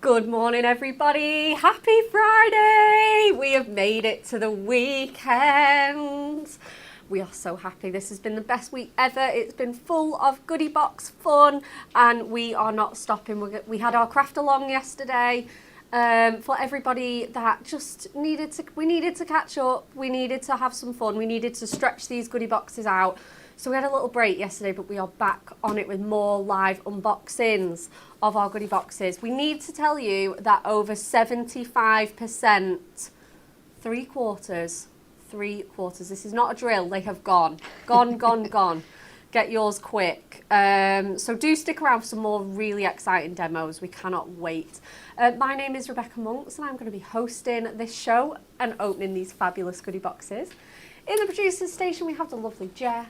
Good morning, everybody. Happy Friday. We have made it to the weekend. We are so happy. This has been the best week ever. It's been full of goodie box fun and we are not stopping. We had our craft along yesterday for everybody that just we needed to catch up. We needed to have some fun. We needed to stretch these goodie boxes out. So we had a little break yesterday, but we are back on it with more live unboxings of our goodie boxes. We need to tell you that over 75%, three quarters, this is not a drill, they have gone. Get yours quick. So do stick around for some more really exciting demos. We cannot wait. My name is Rebekah Monks and I'm going to be hosting this show and opening these fabulous goodie boxes. In the producer's station, we have the lovely Jess.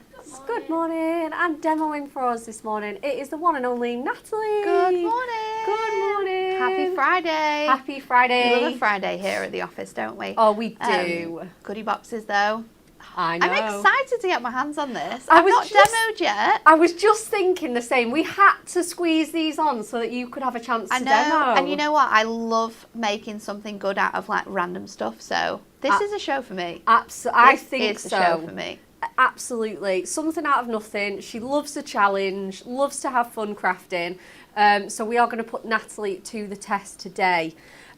Good morning. And demoing for us this morning, it is the one and only Natalie. Good morning. Good morning. Happy Friday. Happy Friday. We love a Friday here at the office, don't we? Oh, we do. Goodie boxes, though. I know. I'm excited to get my hands on this. I've not demoed yet. I was just thinking the same. We had to squeeze these on so that you could have a chance to demo. And you know what? I love making something good out of like random stuff. So this is a show for me. I think so. It's a show for me. Absolutely. Something out of nothing. She loves a challenge, loves to have fun crafting. So we are going to put Natalie to the test today.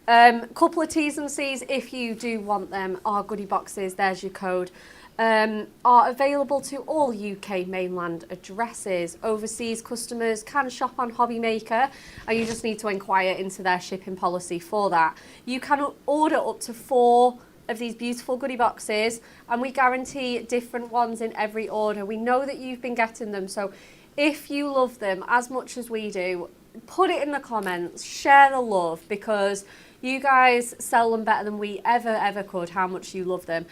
Couple of T's and C's if you do want them. Our goodie boxes, there's your code, are available to all UK mainland addresses. Overseas customers can shop on Hobbymaker and you just need to inquire into their shipping policy for that. You can order up to 4 of these beautiful goodie boxes and we guarantee different ones in every order. We know that you've been getting them, so If you love them as much as we do, put it in the comments, share the love, because you guys sell them better than we ever could, how much you love them.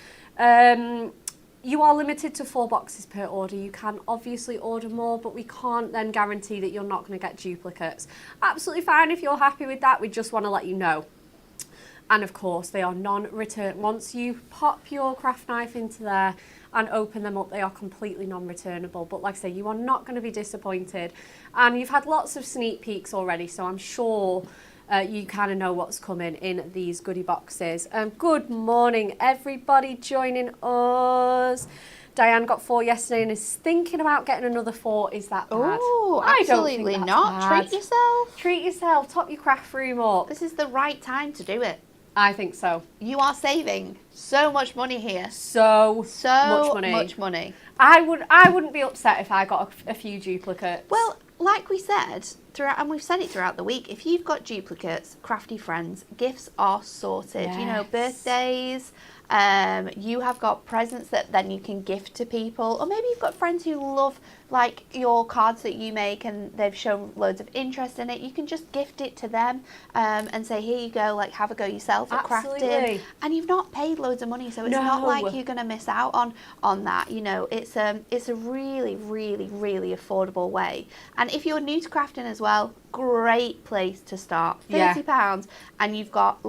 You are limited to 4 boxes per order. You can obviously order more, but we can't then guarantee that you're not going to get duplicates. Absolutely fine if you're happy with that. We just want to let you know. And of course, they are non-return. Once you pop your craft knife into there and open them up, they are completely non-returnable. But like I say, you are not going to be disappointed. And you've had lots of sneak peeks already, so I'm sure you kind of know what's coming in these goodie boxes. Good morning, everybody joining us. Diane got 4 yesterday and is thinking about getting another 4. Is that bad? Oh, I don't absolutely think that's not. bad. Treat yourself. Treat yourself. Top your craft room up. This is the right time to do it. I think so. You are saving so much money here. So much money. I wouldn't be upset if I got a few duplicates. Well, like we said throughout, and we've said it throughout the week, if you've got duplicates, crafty friends, gifts are sorted. Yes. You know, birthdays, you have got presents that then you can gift to people, or maybe you've got friends who love like your cards that you make and they've shown loads of interest in it. You can just gift it to them and say, here you go, like have a go yourself at crafting, and you've not paid loads of money, so it's not like you're going to miss out on that. You know, it's a really affordable way. And if you're new to crafting as well, great place to start. £30 and you've got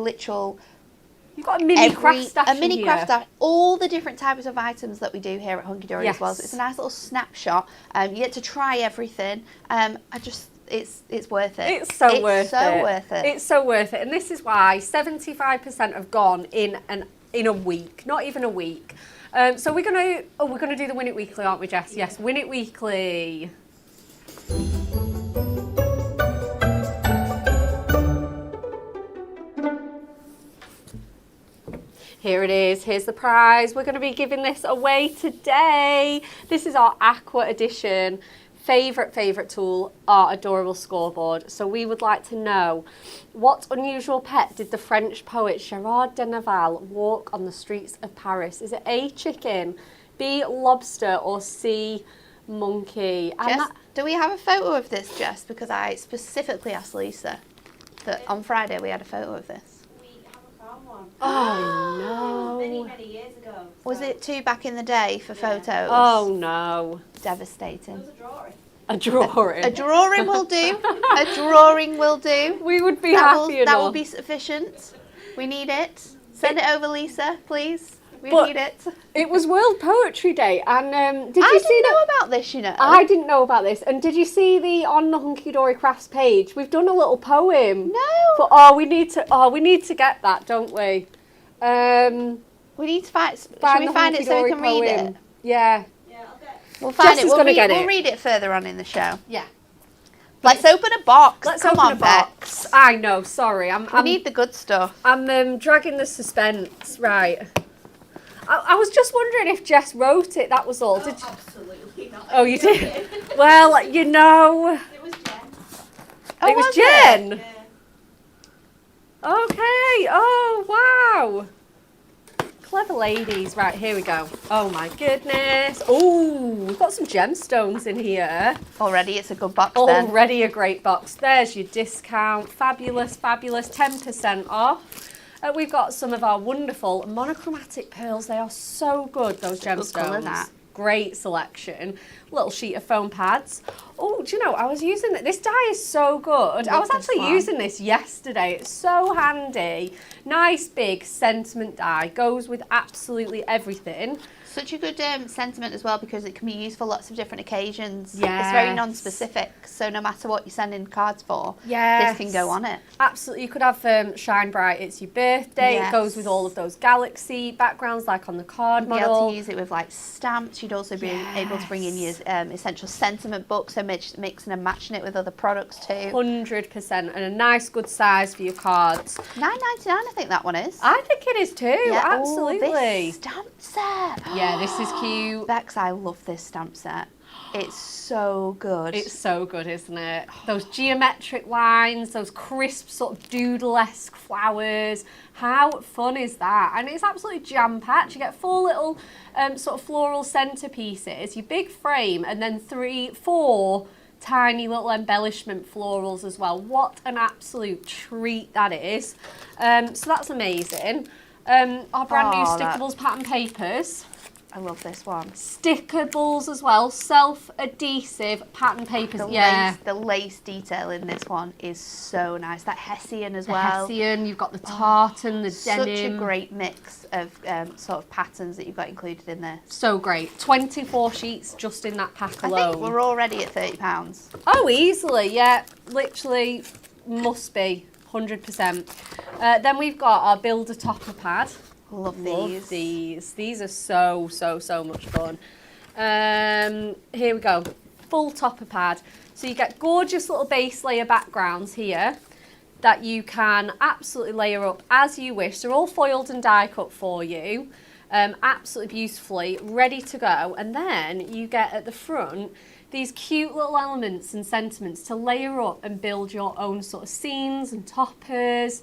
You've got a mini craft stash. A mini craft stash, all the different types of items that we do here at Hunky Dory as well. So it's a nice little snapshot. You get to try everything. It's worth it. It's so worth it. It's so worth it. And this is why 75% have gone in a week, not even a week. So we're gonna do the Win It Weekly, aren't we, Jess? Yes, Win It Weekly. Here it is. Here's the prize. We're going to be giving this away today. This is our Aqua Edition favourite tool, our adorable scoreboard. So we would like to know, what unusual pet did the French poet Gérard de Nerval walk on the streets of Paris? Is it A, chicken, B, lobster, or C, monkey? Jess, do we have a photo of this, Jess? Because I specifically asked Lisa that on Friday we had a photo of this. Oh no. Many years ago. So. Was it too back in the day for photos? Oh no. Devastating. It was a drawing. A drawing. A drawing will do. A drawing will do. We would be happy enough. That will be sufficient. We need it. Send it over, Lisa, please. We need it. It was World Poetry Day, and I didn't know about this, you know. I didn't know about this. And did you see on the Hunky Dory Crafts page? We've done a little poem. No. We need to get that, don't we? We need to find. Should we find it so we can read it? Yeah. Yeah, I'll get it. We'll find it. We'll read it further on in the show. Yeah. Let's open a box. Come on, box. I know. Sorry, we need the good stuff. I'm dragging the suspense. Right. I was just wondering if Jess wrote it. That was all. Oh, absolutely not. Oh, you did. Well, you know. It was Jen. It was Jen. Yeah. Okay. Oh, wow. Clever ladies. Right, here we go. Oh, my goodness. Oh, we've got some gemstones in here. Already, it's a good box Already a great box. There's your discount. Fabulous, 10% off. We've got some of our wonderful monochromatic pearls. They are so good, those gemstones. Good colour, that. Great selection. Little sheet of foam pads. Oh, do you know, I was using this dye is so good. I was actually using this yesterday. It's so handy. Nice big sentiment dye. Goes with absolutely everything. Such a good sentiment as well, because it can be used for lots of different occasions. Yes. It's very non-specific, so no matter what you're sending cards for, yes, this can go on it. Absolutely. You could have Shine Bright, it's your birthday. Yes. It goes with all of those galaxy backgrounds like on the card model. You'd be able to use it with like stamps. You'd also be able to bring in your essential sentiment book, so mixing and matching it with other products too. 100%, and a nice good size for your cards. $9.99 I think that one is. I think it is too, yeah. absolutely. Oh, this stamp set. Yeah, this is cute. Bex, I love this stamp set. It's so good. It's so good, isn't it? Those geometric lines, those crisp sort of doodle-esque flowers. How fun is that? And it's absolutely jam-packed. You get 4 little sort of floral centerpieces, your big frame, and then 4 tiny little embellishment florals as well. What an absolute treat that is. So that's amazing. Our brand new Stickables pattern papers. I love this one. Stickables as well, self-adhesive pattern papers. The lace detail in this one is so nice. That Hessian as well. Hessian, you've got the tartan, the denim. Such a great mix of sort of patterns that you've got included in this. So great. 24 sheets just in that pack alone. I think we're already at £30. Oh, easily, yeah. Literally must be, 100%. Then we've got our Builder Topper Pad. Love these. These are so much fun. Here we go. Full topper pad. So you get gorgeous little base layer backgrounds here that you can absolutely layer up as you wish. They're all foiled and die cut for you. Absolutely beautifully, ready to go. And then you get at the front these cute little elements and sentiments to layer up and build your own sort of scenes and toppers.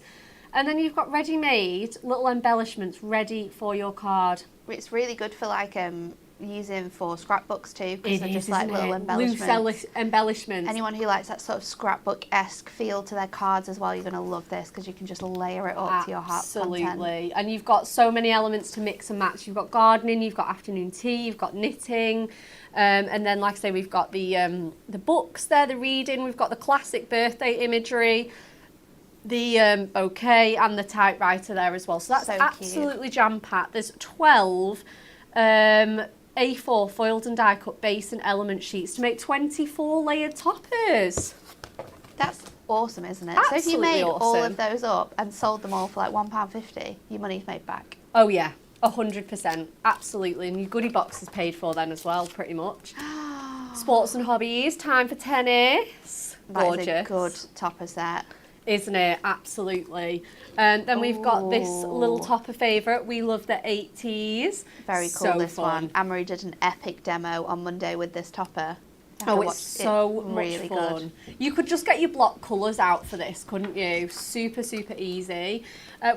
And then you've got ready-made little embellishments ready for your card. It's really good for like using for scrapbooks too, because they're just like little embellishments. Loose embellishments. Anyone who likes that sort of scrapbook-esque feel to their cards as well, you're going to love this because you can just layer it up to your heart's content. Absolutely. And you've got so many elements to mix and match. You've got gardening, you've got afternoon tea, you've got knitting. And then, like I say, we've got the books there, the reading. We've got the classic birthday imagery, the bouquet and the typewriter there as well. So that's absolutely jam-packed. There's 12 A4 foiled and die-cut base and element sheets to make 24 layered toppers. That's awesome, isn't it? Absolutely so if you made awesome. all of those up and sold them all for like £1.50, your money's made back. Oh yeah, 100%. Absolutely. And your goodie box is paid for then as well, pretty much. Sports and hobbies, time for tennis. Gorgeous. That is a good topper set. Isn't it? Absolutely. And then we've got this little topper favourite. We love the 80s. Very cool, this one. Anne-Marie did an epic demo on Monday with this topper. Oh, it's so much fun. You could just get your block colours out for this, couldn't you? Super easy.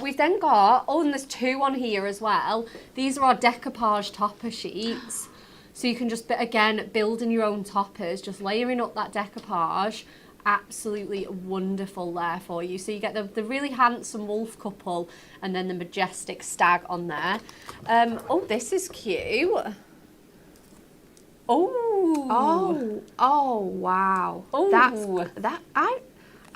We've then got, and there's 2 on here as well. These are our decoupage topper sheets. So you can just, again, building your own toppers, just layering up that decoupage. Absolutely wonderful there for you. So you get the really handsome wolf couple and then the majestic stag on there. This is cute. Oh wow. I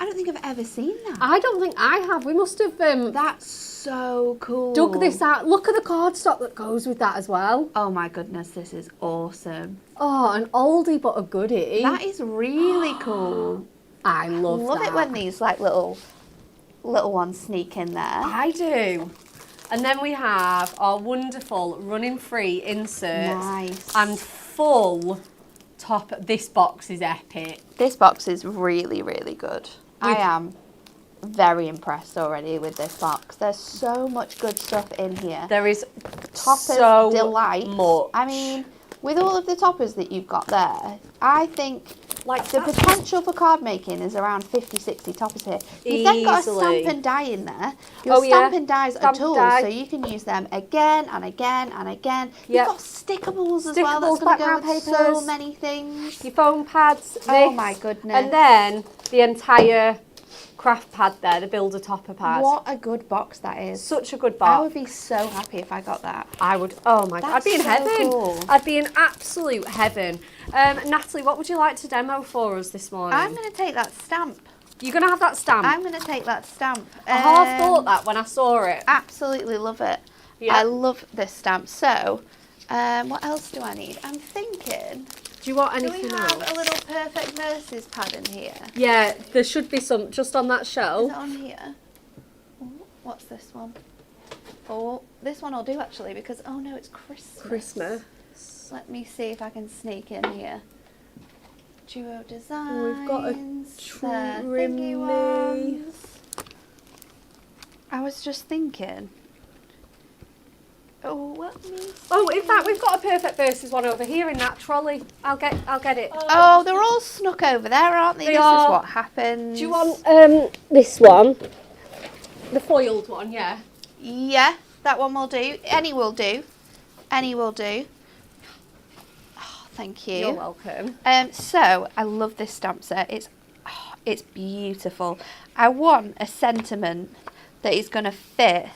don't think I've ever seen that. I don't think I have. We must have that's so cool. Dug this out. Look at the cardstock that goes with that as well. Oh my goodness, this is awesome. Oh, an oldie but a goodie. That is really cool. I love that. It when these like little ones sneak in there. I do. And then we have our wonderful running free inserts and full top. This box is epic. This box is really good. I am very impressed already with this box. There's so much good stuff in here. There is toppers so delight. Much. I mean, with all of the toppers that you've got there, I think like the potential for card making is around 50-60 toppers here. You've then got a stamp and die in there. Your stamp and dies are tools, so you can use them again and again and again. You've got stickables as well. That's going to go with so many things. Your foam pads. Oh my goodness. And then the entire craft pad there, the builder topper pad. What a good box that is. Such a good box. I would be so happy if I got that. I would, oh my God, I'd be in heaven. Cool. I'd be in absolute heaven. Natalie, what would you like to demo for us this morning? I'm going to take that stamp. You're going to have that stamp? I'm going to take that stamp. I half thought that when I saw it. Absolutely love it. Yeah. I love this stamp. So, what else do I need? I'm thinking... Do you want anything else? Do we have a little Perfect Nurses pad in here? Yeah, there should be some just on that shelf. Is it on here? Oh, what's this one? Oh, this one will do actually because, oh no, it's Christmas. Let me see if I can sneak in here. Duo Designs. We've got a trimmy ones. I was just thinking. Oh, let me... Oh, in fact, we've got a Perfect Verses one over here in that trolley. I'll get it. Oh, they're all snuck over there, aren't they? They This are. is what happens. Do you want this one? The foiled one, yeah. Yeah, that one will do. Any will do. Any will do. Oh, thank you. You're welcome. So I love this stamp set. It's beautiful. I want a sentiment that is going to fit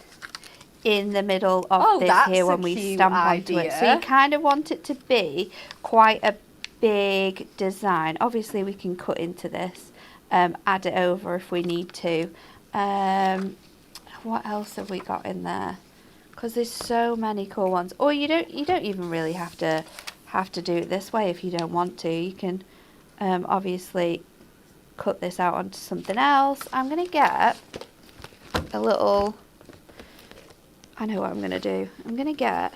in the middle of this here when we stamp onto it. So you kind of want it to be quite a big design. Obviously we can cut into this, add it over if we need to. What else have we got in there? Because there's so many cool ones. Or you don't even really have to do it this way if you don't want to. You can obviously cut this out onto something else. I'm going to get a little... I know what I'm going to do. I'm going to get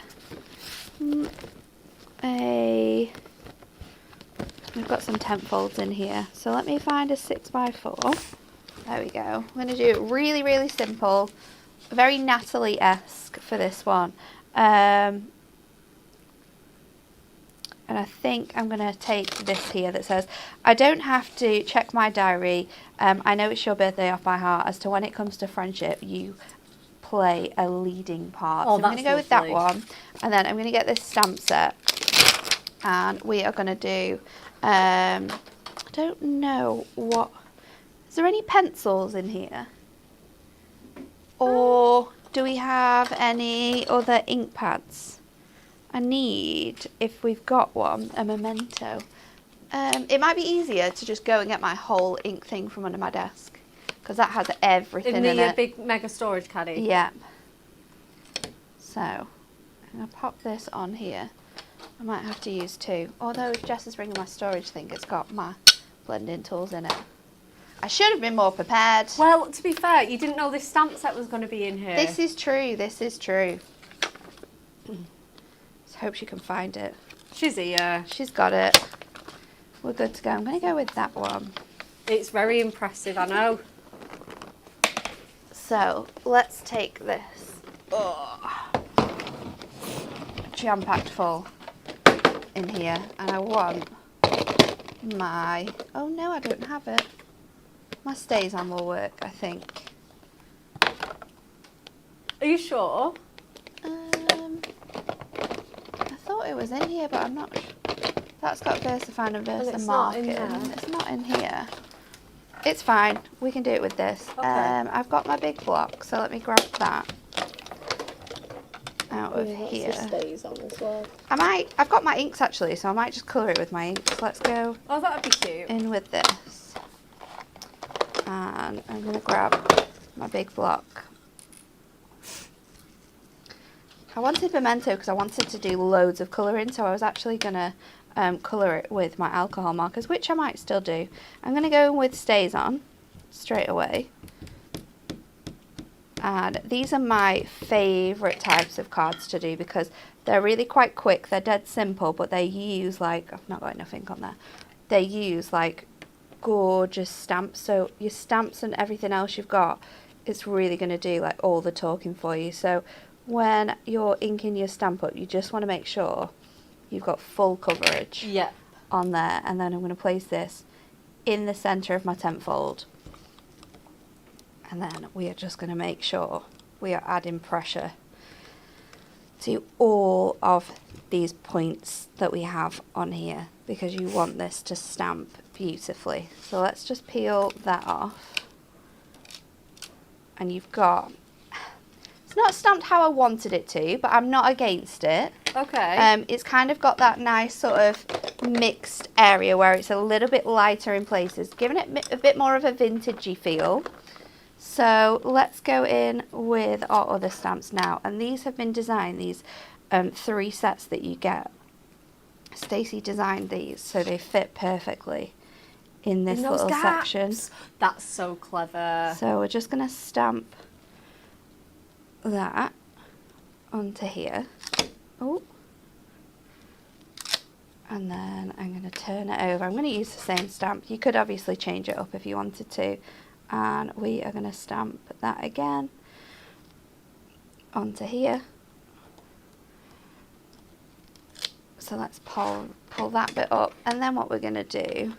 We've got some tent folds in here. So let me find a 6x4. There we go. I'm going to do it really, really simple. Very Natalie-esque for this one. And I think I'm going to take this here that says, I don't have to check my diary. I know it's your birthday off by heart. As to when it comes to friendship, you play a leading part. Oh, so I'm going to go with that one. And then I'm going to get this stamp set. And we are going to do, I don't know what, is there any pencils in here? Or do we have any other ink pads? I need, if we've got one, a memento. It might be easier to just go and get my whole ink thing from under my desk, because that has everything in it. In the big mega storage caddy? Yeah. So, I'm going to pop this on here. I might have to use two. Although if Jess is bringing my storage thing, it's got my blending tools in it. I should have been more prepared. Well, to be fair, you didn't know this stamp set was going to be in here. This is true, this is true. Let's hope she can find it. She's here. She's got it. We're good to go. I'm going to go with that one. It's very impressive, I know. So, let's take this. Jam-packed full in here. And I want my... Oh no, I don't have it. My stays on will work, I think. Are you sure? I thought it was in here, but I'm not sure. That's got VersaFine and VersaMark in. It's not in here. It's fine. We can do it with this. Okay. I've got my big block, so let me grab that out of here. Stays on as well. I've got my inks actually, so I might just colour it with my inks. Let's go Oh, that'd be cute. in with this. And I'm going to grab my big block. I wanted memento because I wanted to do loads of colouring, so I was actually going to colour it with my alcohol markers, which I might still do. I'm going to go with stays on straight away. And these are my favourite types of cards to do because they're really quite quick, they're dead simple, but they use like, I've not got enough ink on there, they use like gorgeous stamps, so your stamps and everything else you've got, it's really going to do like all the talking for you. So when you're inking your stamp up, you just want to make sure you've got full coverage on there. And then I'm going to place this in the centre of my tent fold. And then we are just going to make sure we are adding pressure to all of these points that we have on here, because you want this to stamp beautifully. So let's just peel that off. And you've got, it's not stamped how I wanted it to, but I'm not against it. Okay. It's kind of got that nice sort of mixed area where it's a little bit lighter in places, giving it a bit more of a vintagey feel. So let's go in with our other stamps now. And these have been designed, these 3 sets that you get. Stacey designed these so they fit perfectly in this little section. That's so clever. So we're just going to stamp that onto here. Oh. And then I'm going to turn it over. I'm going to use the same stamp. You could obviously change it up if you wanted to. And we are going to stamp that again onto here. So let's pull that bit up. And then what we're going to do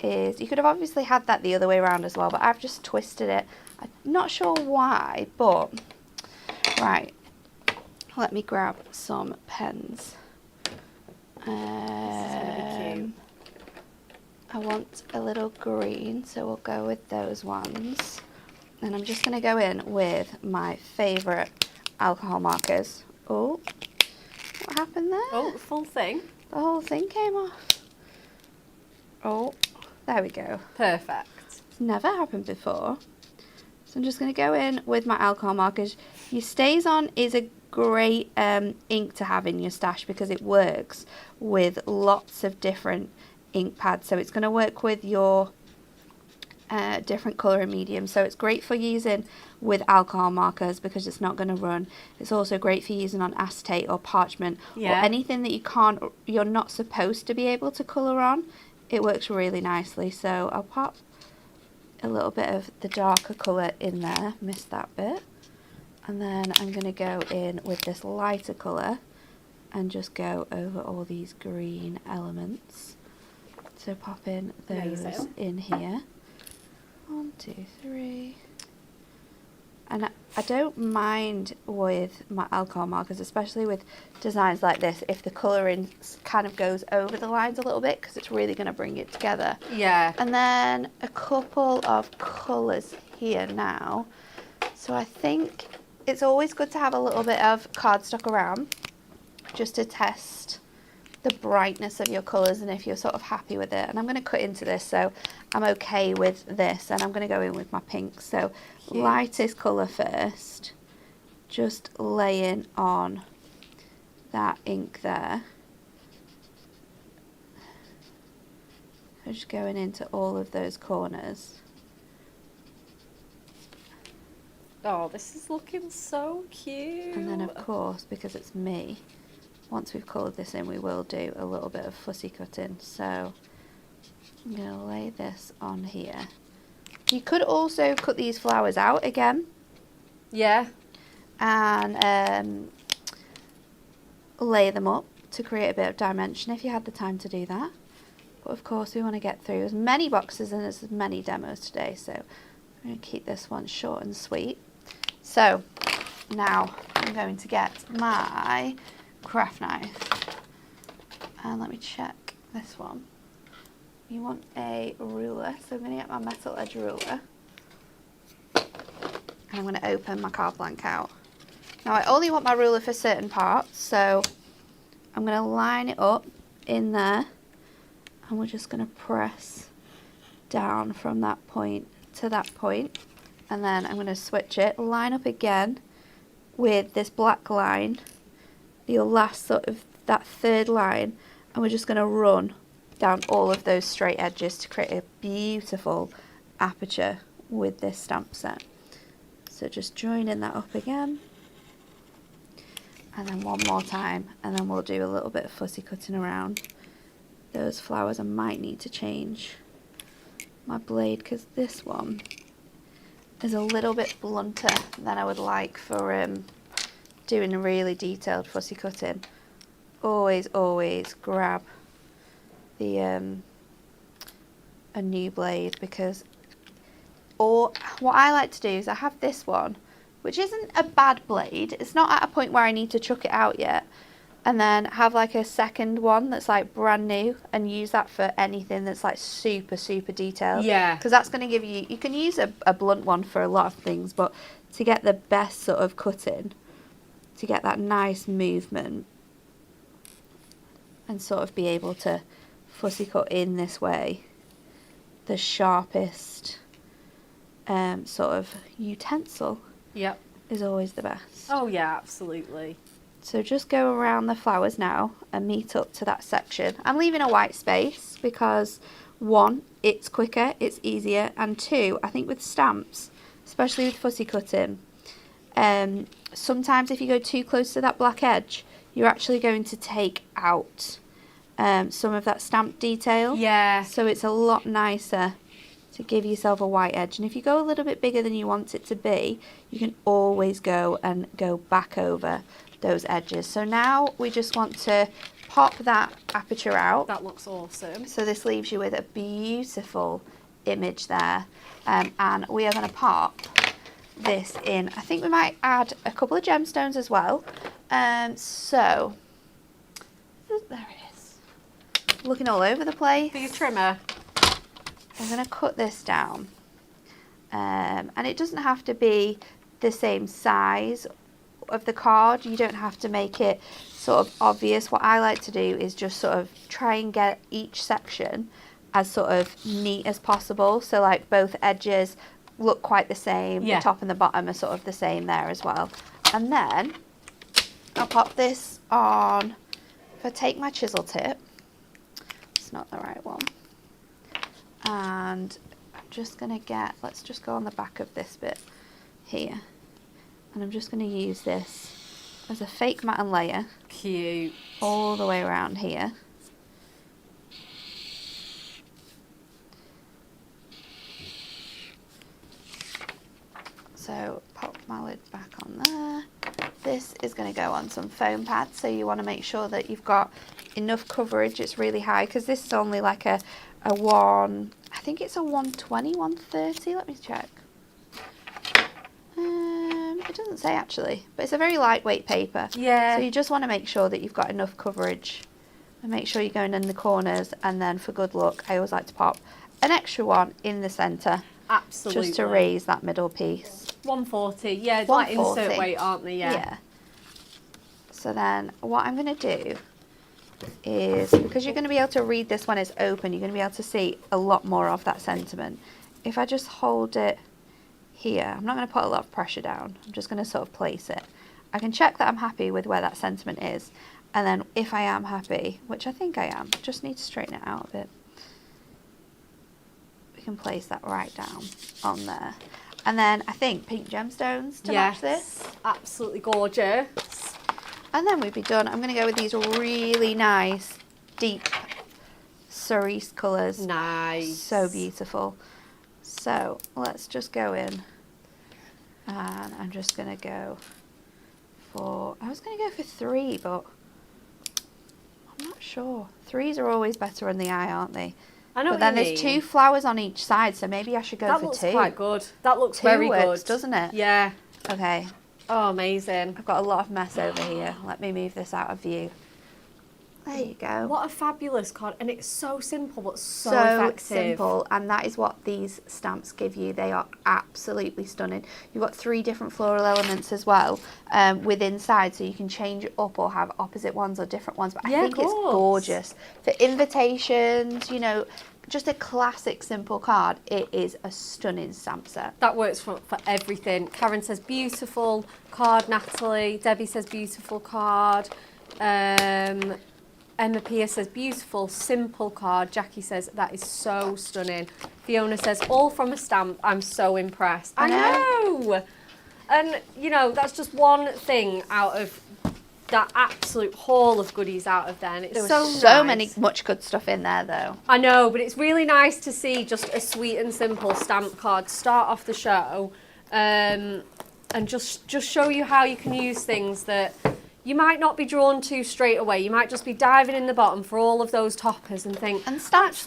is, you could have obviously had that the other way around as well, but I've just twisted it. I'm not sure why, but right. Let me grab some pens. This is going to be cute. I want a little green, so we'll go with those ones. And I'm just going to go in with my favourite alcohol markers. Oh, what happened there? Oh, full thing. The whole thing came off. Oh, there we go. Perfect. It's never happened before. So I'm just going to go in with my alcohol markers. Your StazOn is a great ink to have in your stash because it works with lots of different ink pads. So it's going to work with your different colour and medium. So it's great for using with alcohol markers because it's not going to run. It's also great for using on acetate or parchment or anything that you're not supposed to be able to colour on. It works really nicely. So I'll pop a little bit of the darker colour in there. Missed that bit. And then I'm going to go in with this lighter colour and just go over all these green elements. So pop in those in here. 1, 2, 3. And I don't mind with my alcohol markers, especially with designs like this, if the colouring kind of goes over the lines a little bit because it's really going to bring it together. Yeah. And then a couple of colours here now. So I think it's always good to have a little bit of cardstock around just to test the brightness of your colours and if you're sort of happy with it. And I'm going to cut into this, so I'm okay with this, and I'm going to go in with my pinks. So lightest colour first, just laying on that ink there. So just going into all of those corners. Oh, this is looking so cute. And then of course, because it's me, once we've coloured this in, we will do a little bit of fussy cutting. So I'm going to lay this on here. You could also cut these flowers out again. Yeah. And lay them up to create a bit of dimension if you had the time to do that. But of course we want to get through as many boxes and as many demos today. So I'm going to keep this one short and sweet. So now I'm going to get my craft knife. And let me check this one. You want a ruler, so I'm going to get my metal edge ruler. And I'm going to open my card blank out. Now I only want my ruler for certain parts, so I'm going to line it up in there. And we're just going to press down from that point to that point. And then I'm going to switch it, line up again with this black line, your last sort of that third line, and we're just going to run down all of those straight edges to create a beautiful aperture with this stamp set. So just joining that up again, and then one more time, and then we'll do a little bit of fussy cutting around those flowers. I might need to change my blade because this one is a little bit blunter than I would like for doing a really detailed fussy cutting. Always grab the a new blade, because what I like to do is I have this one, which isn't a bad blade. It's not at a point where I need to chuck it out yet. And then have like a second one that's like brand new and use that for anything that's like super detailed. Yeah. Because that's going to give you can use a blunt one for a lot of things, but to get the best sort of cutting, to get that nice movement and sort of be able to fussy cut in this way, the sharpest sort of utensil is always the best. Oh yeah, absolutely. So just go around the flowers now and meet up to that section. I'm leaving a white space because 1, it's quicker, it's easier, and 2, I think with stamps, especially with fussy cutting, sometimes if you go too close to that black edge, you're actually going to take out some of that stamp detail. Yeah. So it's a lot nicer to give yourself a white edge. And if you go a little bit bigger than you want it to be, you can always go back over those edges. So now we just want to pop that aperture out. That looks awesome. So this leaves you with a beautiful image there. And we are going to pop this in. I think we might add a couple of gemstones as well. So there it is. Looking all over the place. For your trimmer. I'm going to cut this down. And it doesn't have to be the same size of the card. You don't have to make it sort of obvious. What I like to do is just sort of try and get each section as sort of neat as possible. So like both edges look quite the same. Yeah. The top and the bottom are sort of the same there as well. And then I'll pop this on. If I take my chisel tip, it's not the right one. And I'm just going to let's just go on the back of this bit here. And I'm just going to use this as a fake matte and layer. Cute. All the way around here. So pop my lid back on there. This is going to go on some foam pads, so you want to make sure that you've got enough coverage. It's really high because this is only like a one, I think it's a 120, 130, let me check. It doesn't say actually, but it's a very lightweight paper. Yeah. So you just want to make sure that you've got enough coverage and make sure you're going in the corners, and then for good luck, I always like to pop an extra one in the centre. Absolutely. Just to raise that middle piece. 140, yeah, it's 140. like insert weight, aren't they? Yeah. So then what I'm going to do is, because you're going to be able to read this when it's open, you're going to be able to see a lot more of that sentiment. If I just hold it here, I'm not going to put a lot of pressure down, I'm just going to sort of place it. I can check that I'm happy with where that sentiment is, and then if I am happy, which I think I am, just need to straighten it out a bit, we can place that right down on there. And then I think pink gemstones to match this. Absolutely gorgeous. And then we'd be done. I'm going to go with these really nice, deep cerise colours. Nice. So beautiful. So let's just go in. And I'm just going to go for, I was going to go for 3, but I'm not sure. 3s are always better on the eye, aren't they? I know but what then you there's mean. 2 flowers on each side, so maybe I should go that for 2. That looks quite good. That looks 2 very works, good. doesn't it? Yeah. Okay. Oh, amazing. I've got a lot of mess over here. Let me move this out of view. There you go. What a fabulous card. And it's so simple, but so effective. Simple, and that is what these stamps give you. They are absolutely stunning. You've got 3 different floral elements as well with inside, so you can change it up or have opposite ones or different ones. But I think it's gorgeous. For invitations, you know, just a classic simple card. It is a stunning stamp set. That works for everything. Karen says beautiful card, Natalie. Debbie says beautiful card. Emma Pia says beautiful, simple card. Jackie says that is so stunning. Fiona says all from a stamp. I'm so impressed. I know. And you know, that's just one thing out of that absolute haul of goodies out of there. And it's so much good stuff in there though. I know, but it's really nice to see just a sweet and simple stamp card start off the show, and just show you how you can use things that you might not be drawn to straight away. You might just be diving in the bottom for all of those toppers and think, and stamps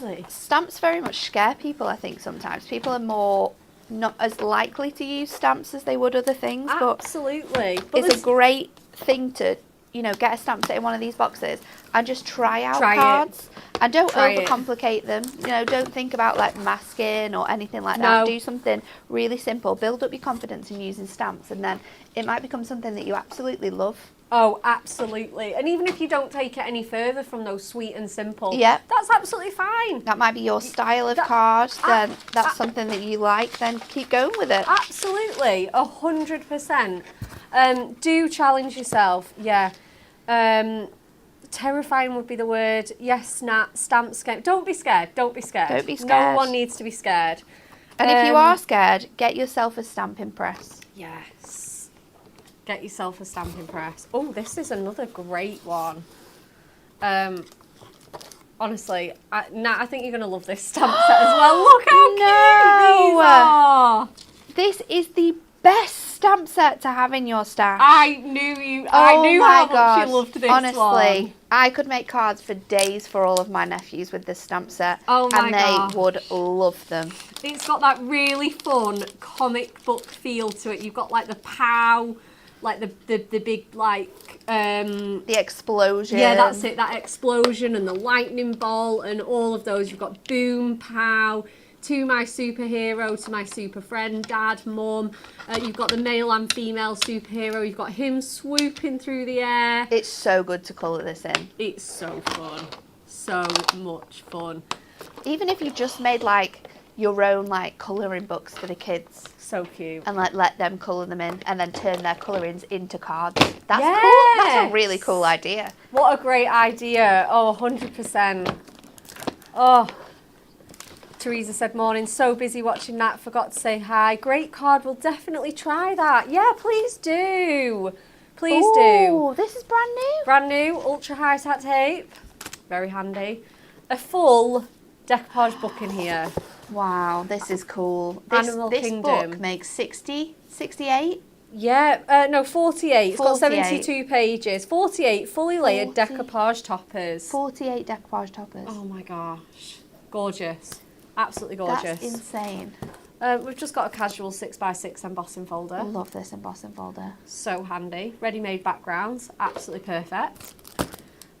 very much scare people, I think sometimes. People are more not as likely to use stamps as they would other things. Absolutely. But it's a great thing to, you know, get a stamp set in one of these boxes and just try out cards. And don't overcomplicate them. You know, don't think about like masking or anything like that. Do something really simple. Build up your confidence in using stamps, and then it might become something that you absolutely love. Oh, absolutely. And even if you don't take it any further from those sweet and simple, that's absolutely fine. That might be your style of card, then that's something that you like, then keep going with it. Absolutely, 100%. Do challenge yourself, terrifying would be the word. Yes, Nat, stamp scared. Don't be scared, don't be scared. Don't be scared. No one needs to be scared. And if you are scared, get yourself a stamping press. Yes. Get yourself a stamping press. Oh, this is another great one. Honestly, Nat, I think you're going to love this stamp set as well. Look how cute these are. This is the best stamp set to have in your stash. I knew how much you loved this one. Honestly, I could make cards for days for all of my nephews with this stamp set. Oh my and gosh. they would love them. It's got that really fun comic book feel to it. You've got like the pow, like the big like The explosion. yeah, that's it, that explosion and the lightning bolt and all of those. You've got boom, pow, to my superhero, to my super friend, dad, mum. You've got the male and female superhero. You've got him swooping through the air. It's so good to colour this in. It's so fun. So much fun. Even if you just made like your own like colouring books for the kids So cute. and like let them colour them in and then turn their colourings into cards. That's Yes. cool. That's a really cool idea. What a great idea. Oh, 100%. Oh. Teresa said, morning, so busy watching that, forgot to say hi. Great card, we'll definitely try that. Yeah, please do. Please do. Oh, this is brand new. Brand new, ultra high tat tape. Very handy. A full decoupage book in here. Wow, this is cool. Animal This Kingdom. book makes 60, 68. Yeah, no, 48. It's got 48. 72 pages. 48 fully layered 40. decoupage toppers. 48 decoupage toppers. Oh my gosh. Gorgeous. Absolutely gorgeous. That's insane. We've just got a casual 6x6 embossing folder. I love this embossing folder. So handy. Ready-made backgrounds. Absolutely perfect.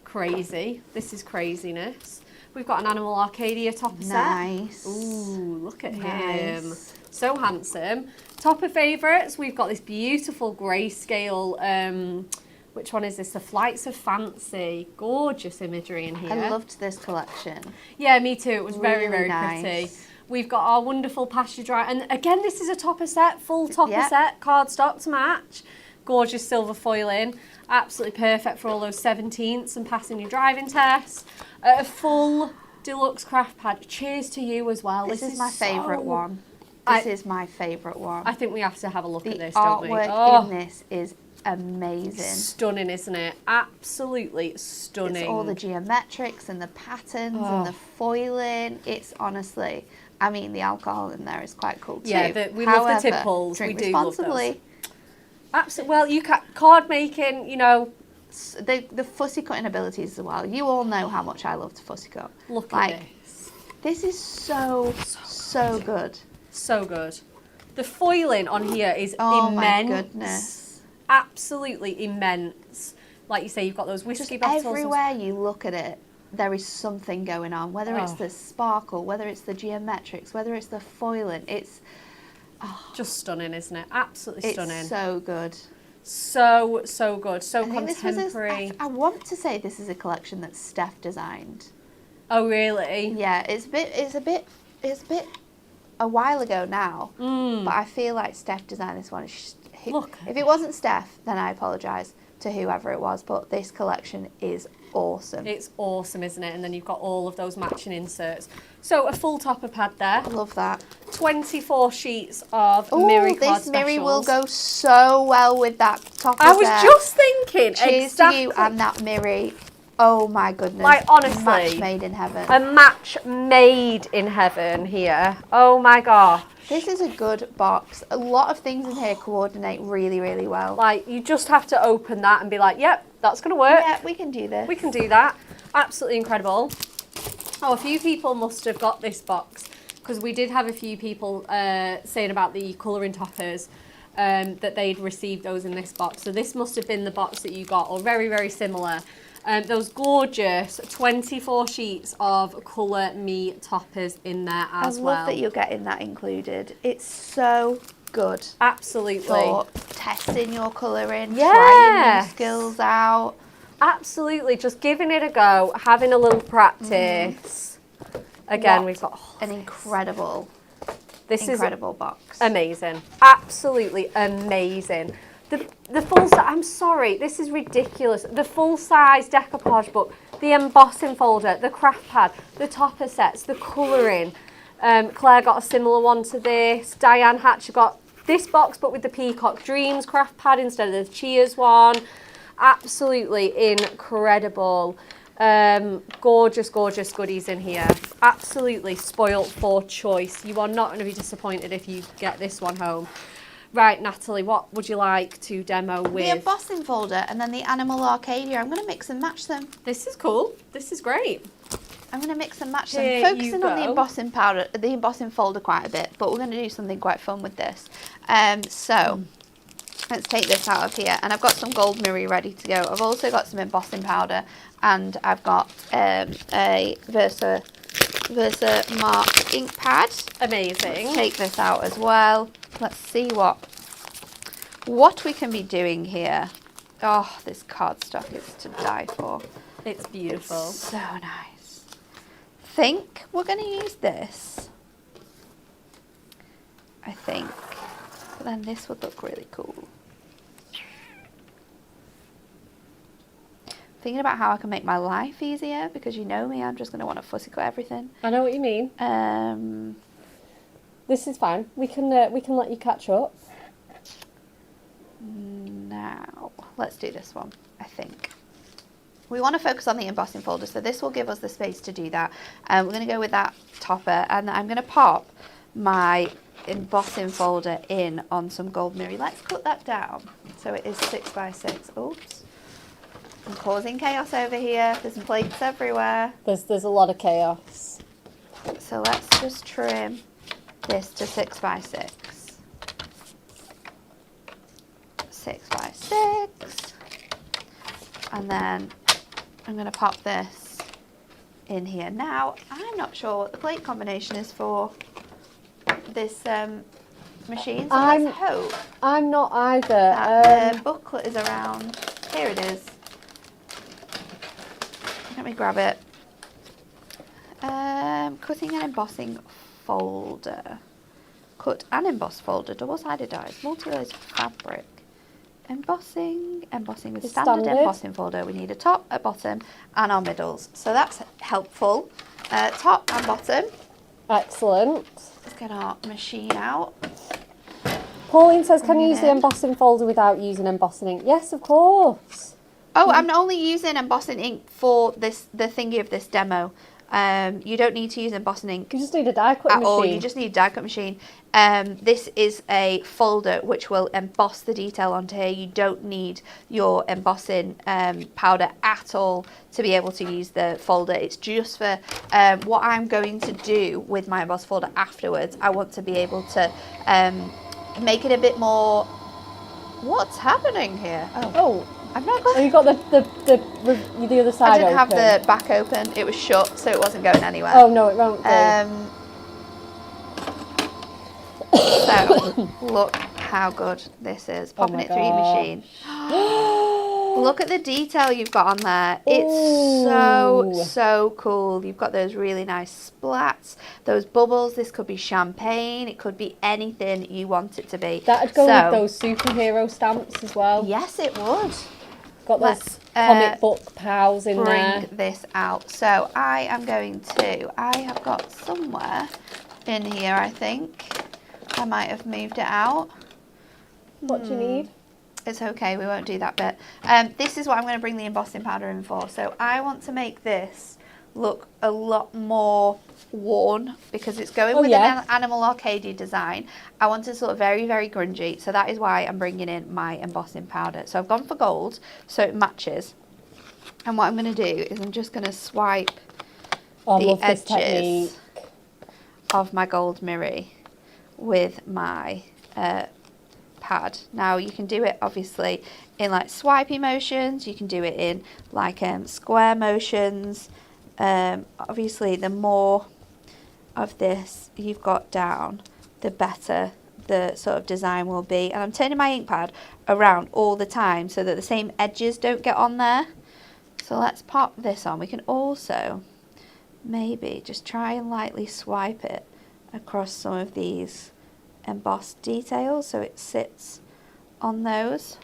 Crazy. This is craziness. We've got an Animal Arcadia topper set. Nice. Ooh, look at him. Nice. So handsome. Topper favourites. We've got this beautiful grayscale. Which one is this? The Flights of Fancy. Gorgeous imagery in here. I loved this collection. Yeah, me too. It was very, Really very nice. pretty. We've got our wonderful pasture dry. And again, this is a topper set, full topper Yep. set, cardstock to match. Gorgeous silver foiling. Absolutely perfect for all those 17ths and passing your driving test. A full deluxe craft pad. Cheers to you as well. This is my favourite one. This is my favourite one. I think we have to have a look The at this, don't we? artwork in this is amazing. Stunning, isn't it? Absolutely stunning. It's all the geometrics and the patterns Oh. and the foiling. It's honestly, I mean, the alcohol in there is quite cool too. Yeah, we love the However, tipples. Drink We do love those. responsibly. Absolutely. Well, you can card making, you know. The fussy cutting abilities as well. You all know how much I love to fussy cut. Look Like, at this. This is so good. So good. The foiling on here is Oh immense. my goodness. Absolutely immense. Like you say, you've got those whiskey Just bottles. everywhere you look at it, there is something going on. Whether it's Oh. the sparkle, whether it's the geometrics, whether it's the foiling, it's Just stunning, isn't it? Absolutely stunning. so good. So good. So I think this was contemporary. I want to say this is a collection that Steph designed. Oh, really? Yeah, it's a bit a while ago now, but I feel like Steph designed this one. Look. If it wasn't Steph, then I apologise to whoever it was, but this collection is awesome. It's awesome, isn't it? And then you've got all of those matching inserts. So a full topper pad there. I love that. 24 sheets of Oh, Miri card this Miri will specials. go so well with that topper I was set. just thinking. Cheers exactly. to you and that Miri. Oh my goodness. Like, honestly. Match made in heaven. A match made in heaven here. Oh my gosh. This is a good box. A lot of things in here coordinate really, really well. Like, you just have to open that and be like, yep, that's going to work. Yeah, we can do this. We can do that. Absolutely incredible. Oh, a few people must have got this box because we did have a few people saying about the colouring toppers that they'd received those in this box. So this must have been the box that you got, or very, very similar. Those gorgeous 24 sheets of Colour Me toppers in there as well. I love that you're getting that included. It's so good Absolutely. for testing your colouring, trying Yes. new skills out. Absolutely. Just giving it a go, having a little practice. Again, What we've got an incredible this box. is amazing. Absolutely amazing. The full size, I'm sorry, this is ridiculous. The full size decoupage book, the embossing folder, the craft pad, the topper sets, the colouring. Claire got a similar one to this. Diane Hatcher got this box but with the Peacock Dreams craft pad instead of the Cheers one. Absolutely incredible. Gorgeous, gorgeous goodies in here. Absolutely spoilt for choice. You are not going to be disappointed if you get this one home. Right, Natalie, what would you like to demo The with? embossing folder and then the Animal Arcadia. I'm going to mix and match them. This is cool. This is great. I'm going to mix and match Here them, you focusing on the go. embossing powder, the embossing folder quite a bit, but we're going to do something quite fun with this. Let's take this out of here, and I've got some gold mirror ready to go. I've also got some embossing powder, and I've got a Versa Mark ink pad. Amazing. Let's take this out as well. Let's see what we can be doing here. Oh, this cardstock is to die for. It's beautiful. It's so nice. Think we're going to use this. I think. But then this would look really cool. Thinking about how I can make my life easier, because you know me, I'm just going to want to fussy cut everything. I know what you mean. This is fine. We can let you catch up. Now, let's do this one, I think. We want to focus on the embossing folder, so this will give us the space to do that. We're going to go with that topper, and I'm going to pop my embossing folder in on some gold mirror. Let's cut that down so it is 6 by 6. Oops. I'm causing chaos over here. There's plates everywhere. There's a lot of chaos. So let's just trim this to 6 by 6. 6 by 6. And then I'm going to pop this in here. Now, I'm not sure what the plate combination is for this machine, so let's hope I'm not either. that the booklet is around. Here it is. Let me grab it. Cutting and embossing folder. Cut and emboss folder, double-sided dies, multi-layered fabric. Embossing with It's standard standard. embossing folder. We need a top, a bottom, and our middles. So that's helpful. Top and bottom. Excellent. Let's get our machine out. Pauline says, can you use the Yeah. embossing folder without using embossing ink? Yes, of course. Oh, I'm only using embossing ink for the thingy of this demo. You don't need to use embossing ink You just need a die cutting at all. machine. You just need a die cut machine. This is a folder which will emboss the detail onto here. You don't need your embossing powder at all to be able to use the folder. It's just for what I'm going to do with my emboss folder afterwards. I want to be able to make it a bit more... What's happening here? Oh, I've not got... have you got the other side I didn't have open? the back open. It was shut, so it wasn't going anywhere. Oh, no, it won't do. So, look how good this is. Popping my it through your gosh. machine. Look at the detail you've got on there. It's so cool. You've got those really nice splats, those bubbles. This could be champagne. It could be anything you want it to be. That'd go with those superhero stamps as well. Yes, it would. Got those Let's, comic book pals in there. Bring this out. So I have got somewhere in here, I think. I might have moved it out. What do you need? It's okay, we won't do that bit. This is what I'm going to bring the embossing powder in for. So I want to make this look a lot more worn because it's going with an Animal Arcadia design. I want it sort of very, very grungy. So that is why I'm bringing in my embossing powder. So I've gone for gold so it matches. And what I'm going to do is I'm just going to swipe the edges of my gold mirror with my pad. Now you can do it obviously in like swipey motions, you can do it in like square motions. Obviously the more of this you've got down, the better the sort of design will be. And I'm turning my ink pad around all the time so that the same edges don't get on there. So let's pop this on. We can also maybe just try and lightly swipe it across some of these embossed details so it sits on those.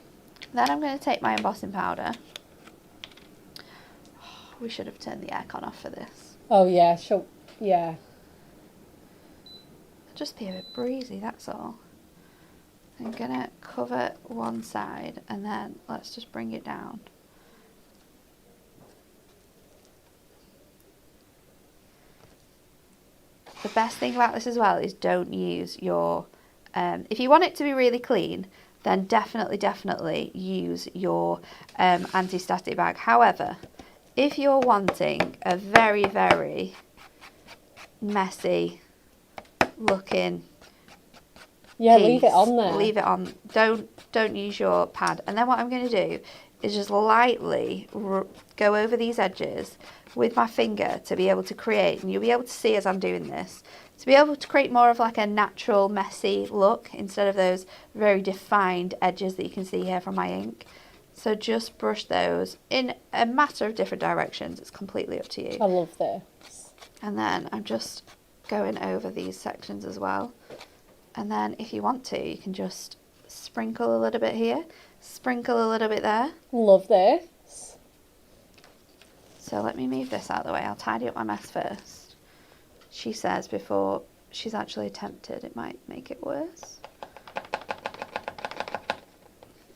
Then I'm going to take my embossing powder. We should have turned the aircon off for this. Oh yeah, sure. Yeah. It'll just be a bit breezy, that's all. I'm going to cover one side and then let's just bring it down. The best thing about this as well is don't use your If you want it to be really clean, then definitely use your anti-static bag. However, if you're wanting a very, very messy looking Yeah, piece, leave it on there. leave it on. Don't use your pad. And then what I'm going to do is just lightly go over these edges with my finger to be able to create, and you'll be able to see as I'm doing this, to be able to create more of like a natural messy look instead of those very defined edges that you can see here from my ink. So just brush those in a matter of different directions. It's completely up to you. I love this. And then I'm just going over these sections as well. And then if you want to, you can just sprinkle a little bit here, sprinkle a little bit there. Love this. So let me move this out of the way. I'll tidy up my mess first. She says before she's actually attempted, it might make it worse.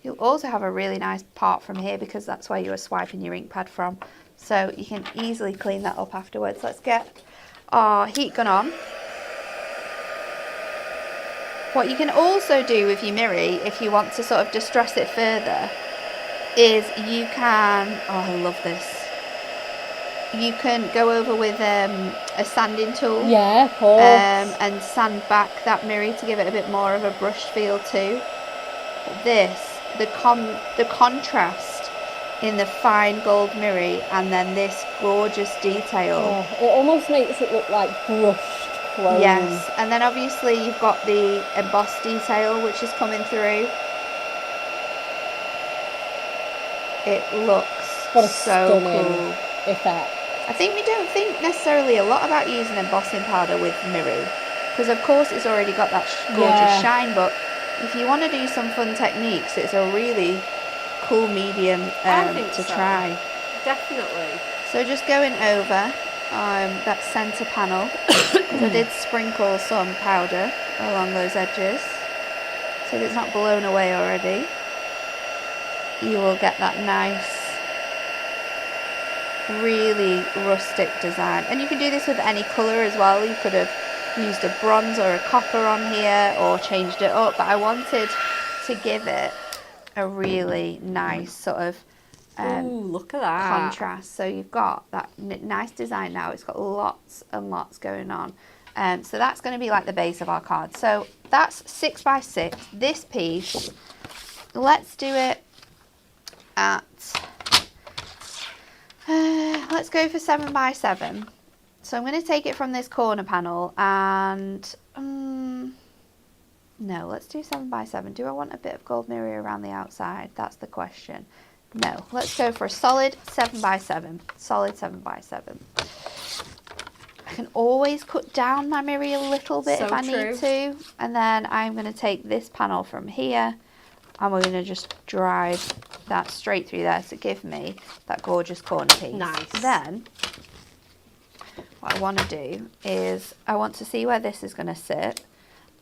You'll also have a really nice part from here because that's where you were swiping your ink pad from. So you can easily clean that up afterwards. Let's get our heat gun on. What you can also do with your mirror, if you want to sort of distress it further, is you can, oh I love this, you can go over with a sanding tool. Yeah, of course. And sand back that mirror to give it a bit more of a brushed feel too. This, the contrast in the fine gold mirror and then this gorgeous detail. Oh, it almost makes it look like brushed chrome. Yes, and then obviously you've got the embossed detail which is coming through. It looks What a so stunning cool effect. I think we don't think necessarily a lot about using embossing powder with mirror because of course it's already got that gorgeous shine, but if you want to do some fun techniques, it's a really cool medium to try. Definitely. So just going over that centre panel, because I did sprinkle some powder along those edges, so that it's not blown away already. You will get that nice, really rustic design. And you can do this with any colour as well. You could have used a bronze or a copper on here or changed it up, but I wanted to give it a really nice sort of ooh, look at that contrast. So you've got that nice design now. It's got lots and lots going on. So that's going to be like the base of our card. So that's 6x6. This piece, let's do it at let's go for 7x7. So I'm going to take it from this corner panel and no, let's do 7x7. Do I want a bit of gold mirror around the outside? That's the question. No, let's go for a solid 7x7. Solid 7x7. I can always cut down my mirror a little bit if I need to. And then I'm going to take this panel from here and we're going to just drive that straight through there to give me that gorgeous corner piece. Nice. Then what I want to do is I want to see where this is going to sit.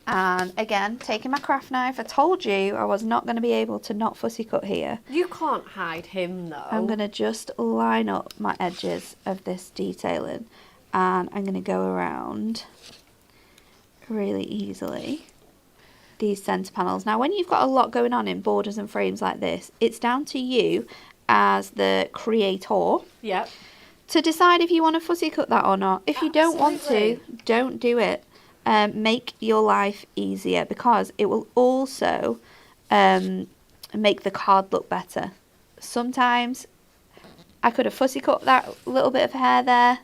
And again, taking my craft knife, I told you I was not going to be able to not fussy cut here. You can't hide him though. I'm going to just line up my edges of this detailing and I'm going to go around really easily these centre panels. Now when you've got a lot going on in borders and frames like this, it's down to you as the creator to decide if you want to fussy cut that or not. If you don't want to, don't do it. Make your life easier because it will also make the card look better. Sometimes I could have fussy cut that little bit of hair there,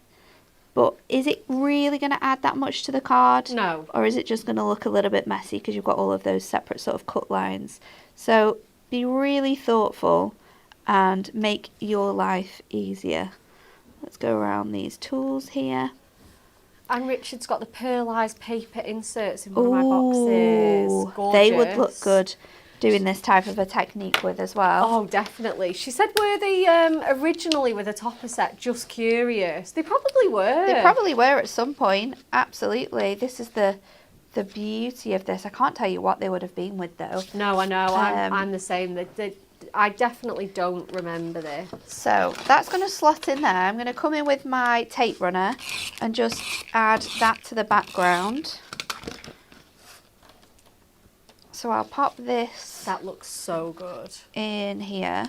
but is it really going to add that much to the card? No. Or is it just going to look a little bit messy because you've got all of those separate sort of cut lines? So be really thoughtful and make your life easier. Let's go around these tools here. And Richard's got the pearlised paper inserts in one of my boxes. Gorgeous. They would look good doing this type of a technique with as well. Oh, definitely. She said, were they originally with a topper set? Just curious. They probably were. They probably were at some point. Absolutely. This is the beauty of this. I can't tell you what they would have been with though. No, I know. I'm the same. I definitely don't remember this. So that's going to slot in there. I'm going to come in with my tape runner and just add that to the background. So I'll pop this That looks so good. in here.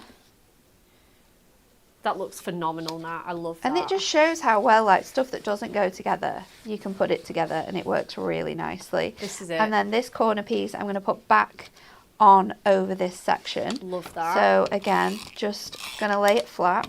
That looks phenomenal now. I love that. And it just shows how well, like, stuff that doesn't go together, you can put it together and it works really nicely. This is it. And then this corner piece I'm going to put back on over this section. Love that. So again, just going to lay it flat,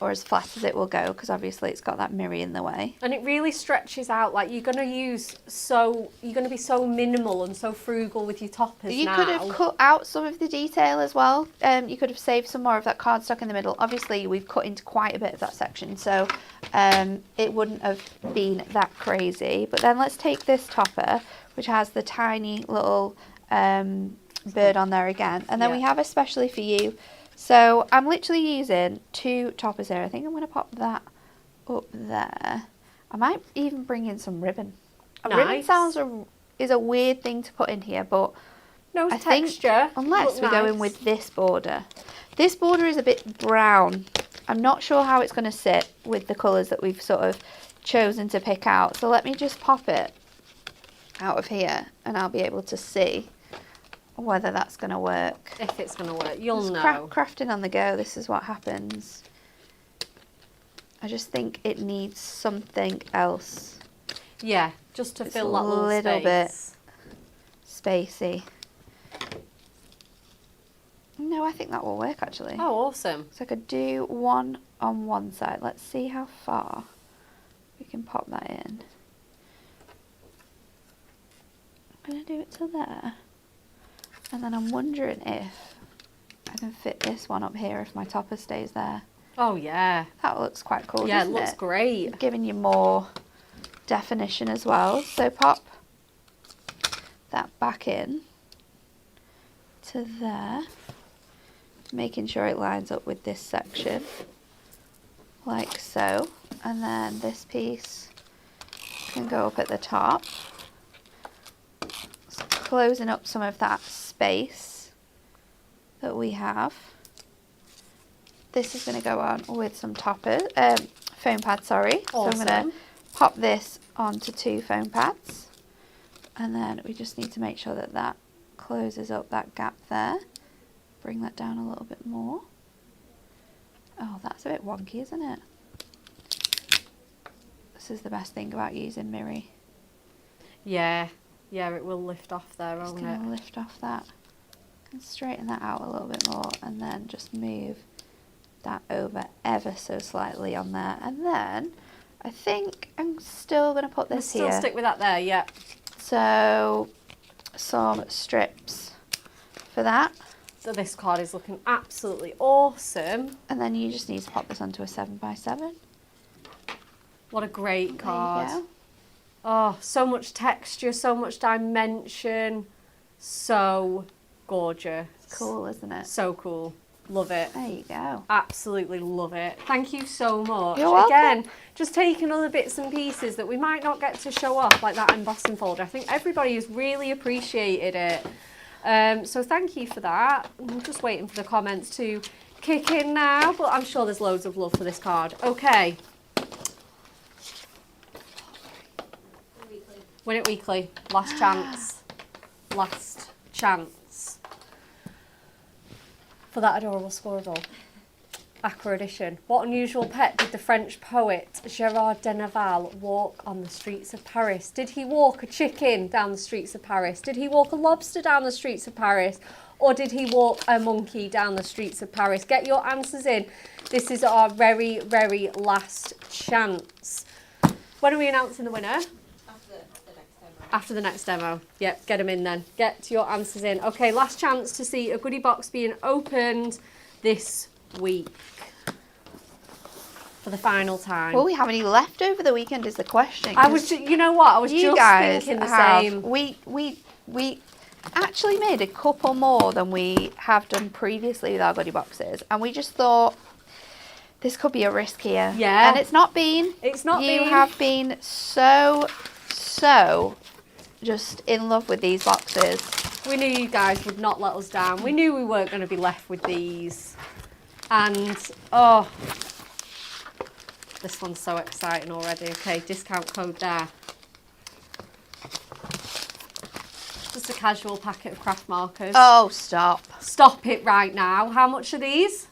or as flat as it will go, because obviously it's got that mirror in the way. And it really stretches out. Like, you're going to be so minimal and so frugal with your toppers You now. could have cut out some of the detail as well. You could have saved some more of that cardstock in the middle. Obviously, we've cut into quite a bit of that section, so it wouldn't have been that crazy. But then let's take this topper, which has the tiny little bird on there again. And then we have especially for you. So I'm literally using 2 toppers here. I think I'm going to pop that up there. I might even bring in some ribbon. Ribbon is a weird thing to put in here, but no I texture. think unless we go in with this border. This border is a bit brown. I'm not sure how it's going to sit with the colours that we've sort of chosen to pick out. So let me just pop it out of here and I'll be able to see whether that's going to work. If it's going to work, you'll Just know. Crafting on the go, this is what happens. I just think it needs something else. Yeah, just to It's fill a that little little space. Spacey. No, I think that will work actually. Oh, awesome. So I could do one on one side. Let's see how far we can pop that in. I'm going to do it to there. And then I'm wondering if I can fit this one up here if my topper stays there. Oh, yeah. That looks quite cool, Yeah, it doesn't looks great. Giving you more definition as well. So pop that back in to there, making sure it lines up with this section, like so. And then this piece can go up at the top, closing up some of that space that we have. This is going to go on with some toppers, foam pads, sorry. Awesome. So I'm going to pop this onto 2 foam pads, and then we just need to make sure that that closes up that gap there. Bring that down a little bit more. Oh, that's a bit wonky, isn't it? This is the best thing about using Miri. Yeah, yeah, it will lift off there, Just won't going it? to lift off that and straighten that out a little bit more, and then just move that over ever so slightly on there. And then I think I'm still going to put this Still here. stick with that there, yeah. So some strips for that. So this card is looking absolutely awesome. And then you just need to pop this onto a 7x7. What a great card. There you go. Oh, so much texture, so much dimension. So gorgeous. Cool, isn't it? So cool. Love it. There you go. Absolutely love it. Thank you so much. You're welcome. Again, just taking other bits and pieces that we might not get to show off, like that embossing folder. I think everybody has really appreciated it. So thank you for that. I'm just waiting for the comments to kick in now, but I'm sure there's loads of love for this card. Okay. Win it weekly. Last chance. Last chance. For that adorable squirrel. Aqua edition. What unusual pet did the French poet Gérard de Nerval walk on the streets of Paris? Did he walk a chicken down the streets of Paris? Did he walk a lobster down the streets of Paris? Or did he walk a monkey down the streets of Paris? Get your answers in. This is our very, very last chance. When are we announcing the winner? After the next demo. Yep, get them in then. Get your answers in. Okay, last chance to see a goodie box being opened this week. For the final time. Will we have any left over the weekend is the question. I was, you know what? I was you just guys thinking the have, same. We actually made a couple more than we have done previously with our goodie boxes, and we just thought this could be a risk here. Yeah. And it's not been. It's not you been. have been so just in love with these boxes. We knew you guys would not let us down. We knew we weren't going to be left with these. And, oh, this one's so exciting already. Okay, discount code there. just a casual packet of craft markers. Oh, stop. Stop it right now. How much are these?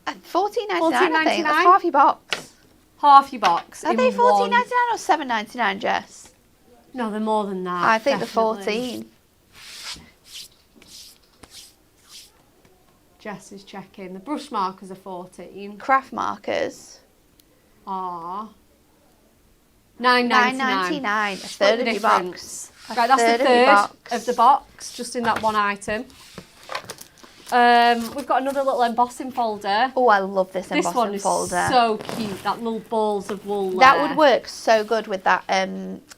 $14.99, I think. That's $14.99? half your box. Half your box. Are in they one. $14.99 or $7.99, Jess? No, they're more than that. I think definitely. they're $14. Jess is checking. The brush markers are 14. Craft markers. Are $9.99. $9.99. A third of your box. Right, that's the third of your third box. of the box, just in that one item. We've got another little embossing folder. Oh, I love this This one embossing is folder. so cute. That little balls of wool That there. would work so good with that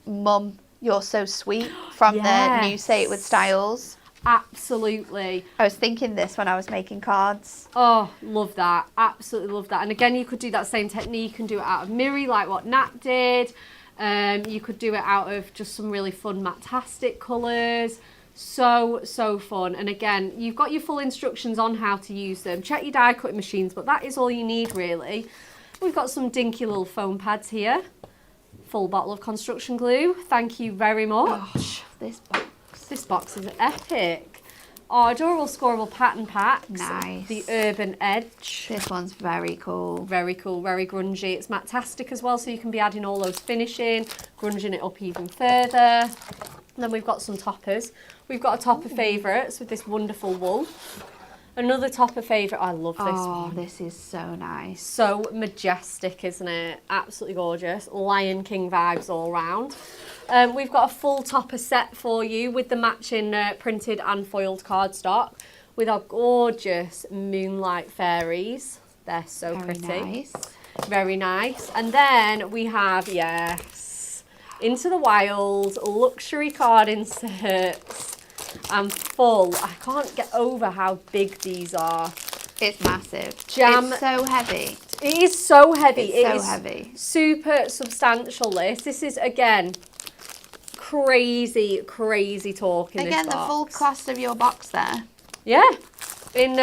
Mum, You're So Sweet from the new Say It With Styles. Absolutely. I was thinking this when I was making cards. Oh, love that. Absolutely love that. And again, you could do that same technique and do it out of Miri like what Nat did. You could do it out of just some really fun matastic colours. So fun. And again, you've got your full instructions on how to use them. Check your die cutting machines, but that is all you need really. We've got some dinky little foam pads here. Full bottle of construction glue. Thank you very much. This box. This box is epic. Our adorable scoreable pattern packs. Nice. The Urban Edge. This one's very cool. Very cool, very grungy. It's matastic as well, so you can be adding all those finishing, grunging it up even further. And then we've got some toppers. We've got a topper favourites with this wonderful wool. Another topper favourite. I love this one. Oh, this is so nice. So majestic, isn't it? Absolutely gorgeous. Lion King vibes all round. We've got a full topper set for you with the matching printed and foiled cardstock with our gorgeous moonlight fairies. They're so Very pretty. nice. Very nice. And then we have, yes, Into the Wild luxury card inserts and full. I can't get over how big these are. It's massive. Jam. It's so heavy. It is so heavy. It's so It is heavy. super substantial. This is again crazy talk in Again, this the box. full cost of your box there. Yeah, in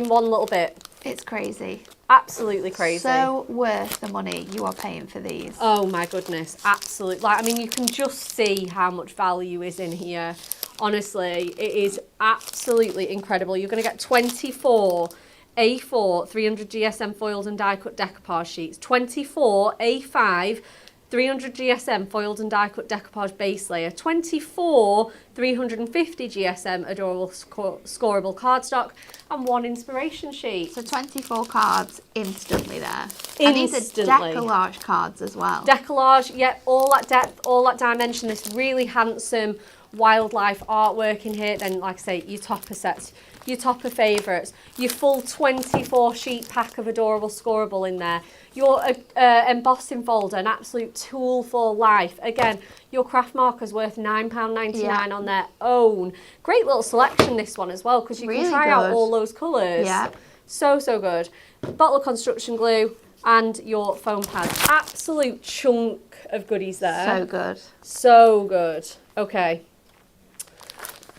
one little bit. It's crazy. Absolutely crazy. So worth the money you are paying for these. Oh my goodness, absolutely. Like, I mean, you can just see how much value is in here. Honestly, it is absolutely incredible. You're going to get 24 A4 300 GSM foiled and die cut decoupage sheets, 24 A5 300 GSM foiled and die cut decoupage base layer, 24 350 GSM adorable scoreable cardstock, and 1 inspiration sheet. So 24 cards instantly there. Instantly. And these are decollage cards as well. Decollage, yep, all that depth, all that dimension, this really handsome wildlife artwork in here. Then, like I say, your topper sets, your topper favourites, your full 24 sheet pack of adorable scoreable in there, your embossing folder, an absolute tool for life. Again, your craft markers worth £9.99 on their own. Great little selection, this one as well, because you Really can try out good. all those colours. Yeah. So good. Bottle of construction glue and your foam pads. Absolute chunk of goodies there. So good. So good. Okay.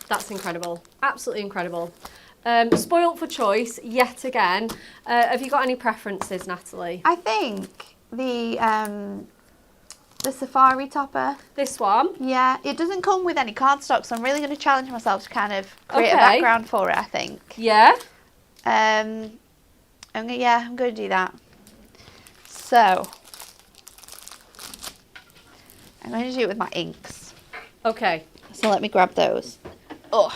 That's incredible. Absolutely incredible. Spoilt for choice, yet again. Have you got any preferences, Natalie? I think the safari topper. This one? Yeah, it doesn't come with any cardstock, so I'm really going to challenge myself to kind of create a Okay. background for it, I think. Yeah? I'm going to do that. So, I'm going to do it with my inks. Okay. So let me grab those. Oh,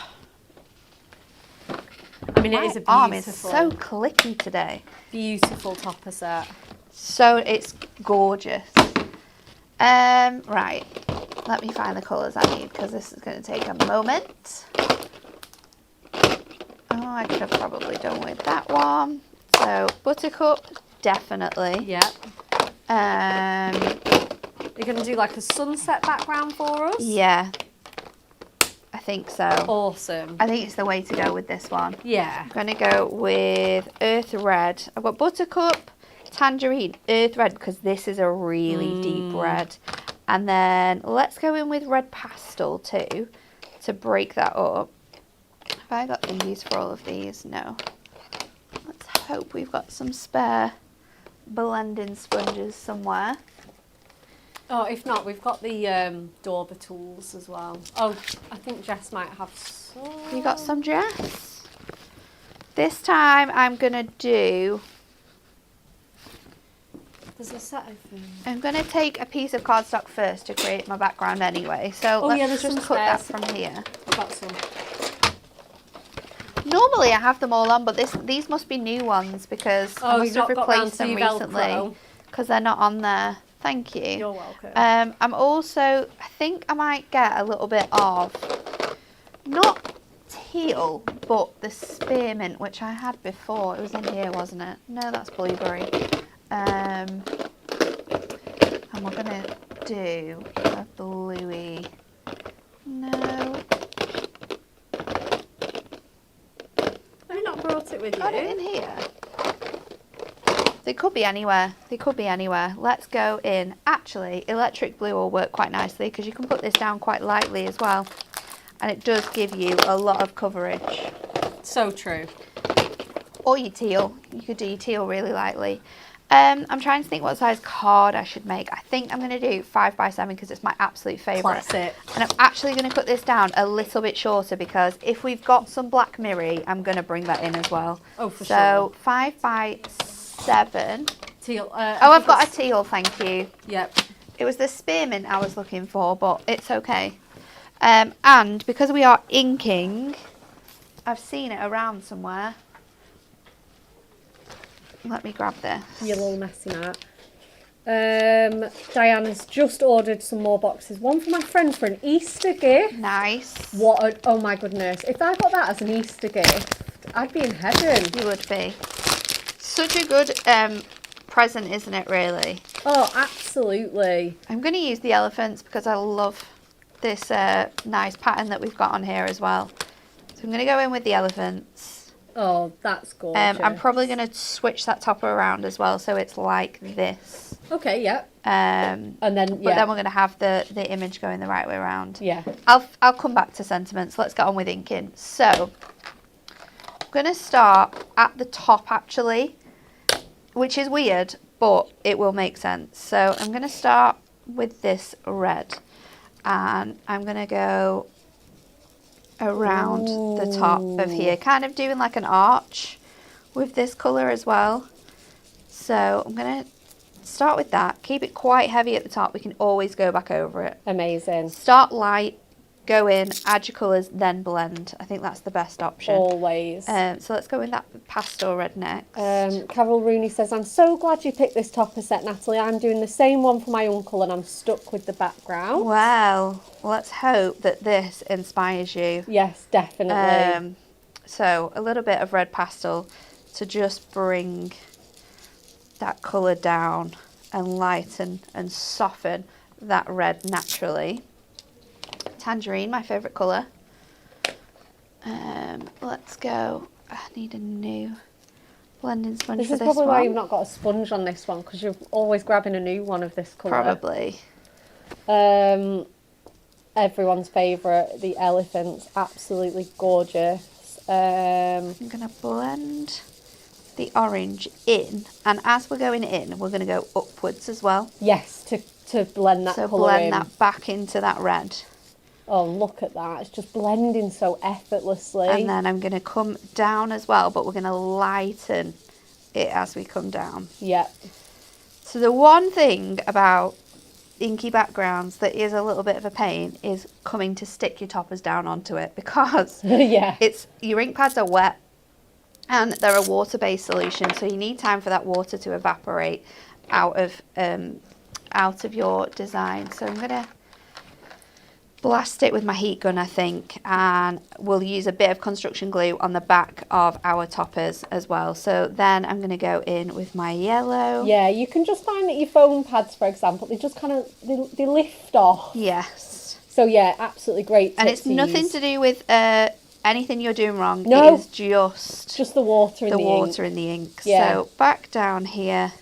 I mean, it my is a arm is beautiful, so clicky today. beautiful topper set. So it's gorgeous. Right, let me find the colours I need because this is going to take a moment. Oh, I could have probably done with that one. So buttercup, definitely. Yeah. You're going to do like a sunset background for us? Yeah, I think so. Awesome. I think it's the way to go with this one. Yeah. I'm going to go with earth red. I've got buttercup, tangerine, earth red, because this is a really deep red. And then let's go in with red pastel too, to break that up. Have I got these for all of these? No. Let's hope we've got some spare blending sponges somewhere. Oh, if not, we've got the Dauber tools as well. Oh, I think Jess might have some. You got some, Jess? This time I'm going to do... There's a set of them. I'm going to take a piece of cardstock first to create my background anyway. So let's there's just some cut that spares. from here. I've got some. Normally I have them all on, but these must be new ones because I must have replaced them recently because they're not on there. Thank you. You're welcome. I'm also, I think I might get a little bit of, not teal, but the spearmint, which I had before. It was in here, wasn't it? No, that's blueberry. And we're going to do a bluey. No. Have you not brought it with you? Got it in here. They could be anywhere. They could be anywhere. Let's go in. Actually, electric blue will work quite nicely because you can put this down quite lightly as well. And it does give you a lot of coverage. So true. Or your teal. You could do your teal really lightly. I'm trying to think what size card I should make. I think I'm going to do 5x7 because it's my absolute favourite. Classic. And I'm actually going to cut this down a little bit shorter because if we've got some black mirror, I'm going to bring that in as well. Oh, for sure. So 5x7. Teal. I've got a teal, thank you. Yep. It was the spearmint I was looking for, but it's okay. And because we are inking, I've seen it around somewhere. Let me grab this. You little messy Nat. Diana's just ordered some more boxes. One for my friend for an Easter gift. Nice. Oh my goodness. If I got that as an Easter gift, I'd be in heaven. You would be. Such a good present, isn't it, really? Oh, absolutely. I'm going to use the elephants because I love this nice pattern that we've got on here as well. So I'm going to go in with the elephants. Oh, that's gorgeous. I'm probably going to switch that topper around as well so it's like this. Okay, yep. And then, But then we're going to have the image going the right way around. Yeah. I'll come back to sentiments. Let's get on with inking. So I'm going to start at the top actually, which is weird, but it will make sense. So I'm going to start with this red and I'm going to go around the top of here, kind of doing like an arch with this colour as well. So I'm going to start with that, keep it quite heavy at the top, we can always go back over it. Amazing. Start light, go in, add your colours, then blend. I think that's the best option. Always. So let's go with that pastel red next. Carol Rooney says, I'm so glad you picked this topper set, Natalie. I'm doing the same one for my uncle and I'm stuck with the background. Well, let's hope that this inspires you. Yes, definitely. So a little bit of red pastel to just bring that colour down and lighten and soften that red naturally. Tangerine, my favourite colour. Let's go. I need a new blending sponge This for is this probably one. why you've not got a sponge on this one, because you're always grabbing a new one of this colour. Probably. Everyone's favourite, the elephants, absolutely gorgeous. I'm going to blend the orange in, and as we're going in, we're going to go upwards as well. Yes, to blend that colour in. So blend that back into that red. Oh, look at that. It's just blending so effortlessly. And then I'm going to come down as well, but we're going to lighten it as we come down. Yep. So the one thing about inky backgrounds that is a little bit of a pain is coming to stick your toppers down onto it, because Yeah. your ink pads are wet and they're a water-based solution, so you need time for that water to evaporate out of your design. So I'm going to blast it with my heat gun, I think, and we'll use a bit of construction glue on the back of our toppers as well. So then I'm going to go in with my yellow. Yeah, you can just find that your foam pads, for example, they just kind of, they lift off. Yes. So yeah, absolutely great. And it's nothing to do with anything you're doing wrong. No. It is just the water in the water ink. in the ink. Yeah. So back down here.